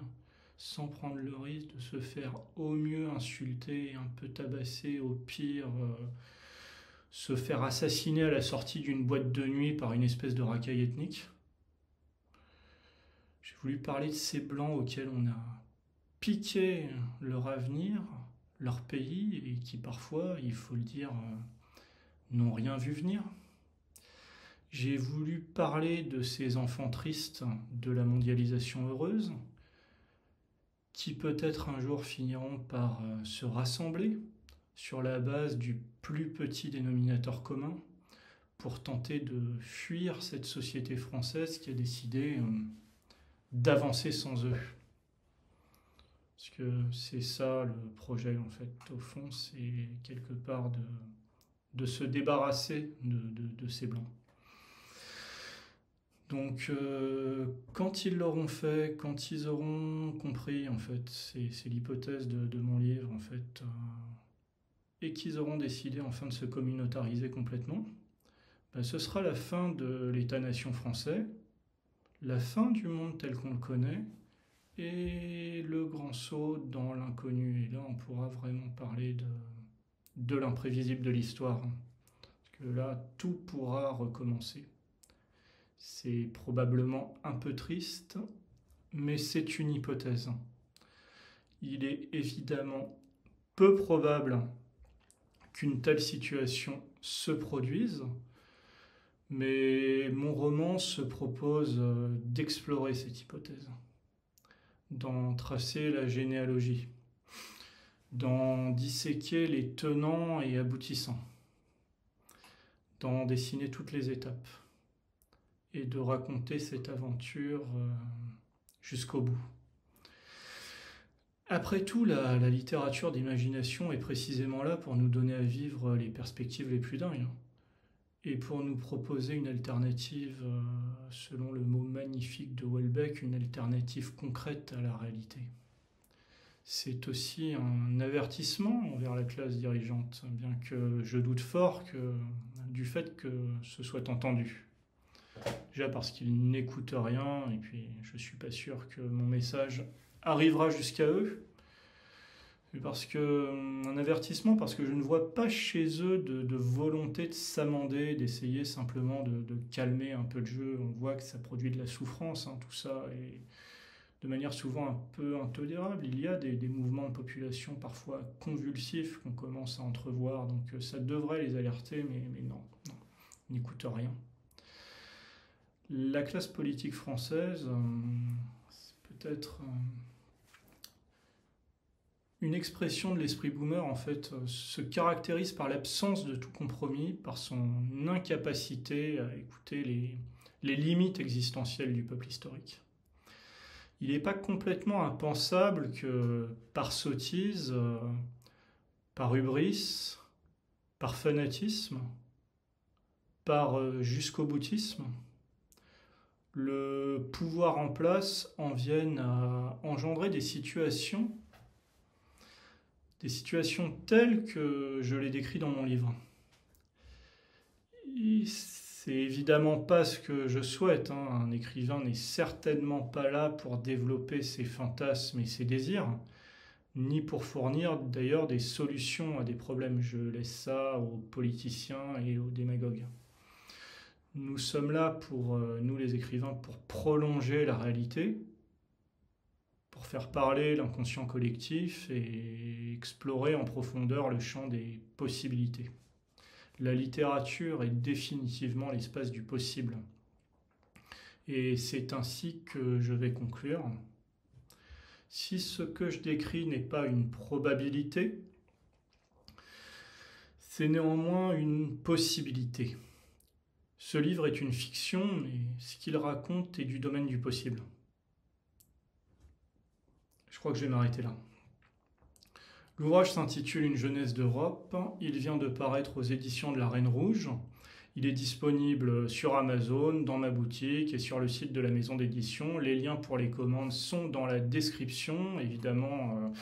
sans prendre le risque de se faire au mieux insulter, un peu tabasser, au pire se faire assassiner à la sortie d'une boîte de nuit par une espèce de racaille ethnique. J'ai voulu parler de ces blancs auxquels on a piqué leur avenir, leur pays, et qui parfois, il faut le dire, n'ont rien vu venir. J'ai voulu parler de ces enfants tristes de la mondialisation heureuse, qui peut-être un jour finiront par se rassembler sur la base du plus petit dénominateur commun pour tenter de fuir cette société française qui a décidé d'avancer sans eux. Parce que c'est ça le projet, en fait, au fond, c'est quelque part de se débarrasser de ces blancs. Donc, quand ils l'auront fait, quand ils auront compris, en fait, c'est l'hypothèse de mon livre, en fait, et qu'ils auront décidé enfin de se communautariser complètement, ben, ce sera la fin de l'État-nation français, la fin du monde tel qu'on le connaît, et le grand saut dans l'inconnu. Et là, on pourra vraiment parler de l'imprévisible de l'histoire. Parce que là, tout pourra recommencer. C'est probablement un peu triste, mais c'est une hypothèse. Il est évidemment peu probable qu'une telle situation se produise, mais mon roman se propose d'explorer cette hypothèse, d'en tracer la généalogie, d'en disséquer les tenants et aboutissants, d'en dessiner toutes les étapes et de raconter cette aventure jusqu'au bout. Après tout, la littérature d'imagination est précisément là pour nous donner à vivre les perspectives les plus dingues et pour nous proposer une alternative, selon le mot magnifique de Houellebecq, une alternative concrète à la réalité. C'est aussi un avertissement envers la classe dirigeante, bien que je doute fort du fait que ce soit entendu. Déjà parce qu'ils n'écoutent rien, et puis je ne suis pas sûr que mon message arrivera jusqu'à eux. Et un avertissement, parce que je ne vois pas chez eux de volonté de s'amender, d'essayer simplement de calmer un peu le jeu. On voit que ça produit de la souffrance, hein, tout ça, et de manière souvent un peu intolérable. Il y a des mouvements de population parfois convulsifs qu'on commence à entrevoir, donc ça devrait les alerter, mais non, ils n'écoutent rien. La classe politique française, c'est peut-être une expression de l'esprit boomer, en fait, se caractérise par l'absence de tout compromis, par son incapacité à écouter les limites existentielles du peuple historique. Il n'est pas complètement impensable que par sottise, par hubris, par fanatisme, par jusqu'au boutisme, le pouvoir en place en vienne à engendrer des situations telles que je les décris dans mon livre. C'est évidemment pas ce que je souhaite, hein. Un écrivain n'est certainement pas là pour développer ses fantasmes et ses désirs, ni pour fournir d'ailleurs des solutions à des problèmes. Je laisse ça aux politiciens et aux démagogues. Nous sommes là nous les écrivains, pour prolonger la réalité, pour faire parler l'inconscient collectif et explorer en profondeur le champ des possibilités. La littérature est définitivement l'espace du possible. Et c'est ainsi que je vais conclure. Si ce que je décris n'est pas une probabilité, c'est néanmoins une possibilité. Ce livre est une fiction, mais ce qu'il raconte est du domaine du possible. Je crois que je vais m'arrêter là. L'ouvrage s'intitule Une jeunesse d'Europe. Il vient de paraître aux éditions de la Reine Rouge. Il est disponible sur Amazon, dans ma boutique et sur le site de la maison d'édition. Les liens pour les commandes sont dans la description. Évidemment,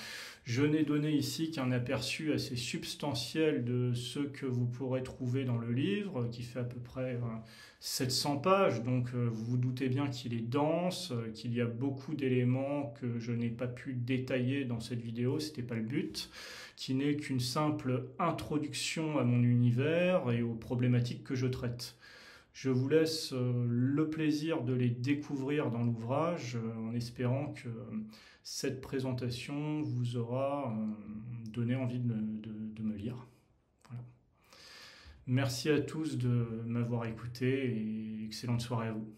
je n'ai donné ici qu'un aperçu assez substantiel de ce que vous pourrez trouver dans le livre, qui fait à peu près 700 pages. Donc vous vous doutez bien qu'il est dense, qu'il y a beaucoup d'éléments que je n'ai pas pu détailler dans cette vidéo, ce n'était pas le but, qui n'est qu'une simple introduction à mon univers et aux problématiques que je traite. Je vous laisse le plaisir de les découvrir dans l'ouvrage, en espérant que cette présentation vous aura donné envie de me lire. Voilà. Merci à tous de m'avoir écouté et excellente soirée à vous.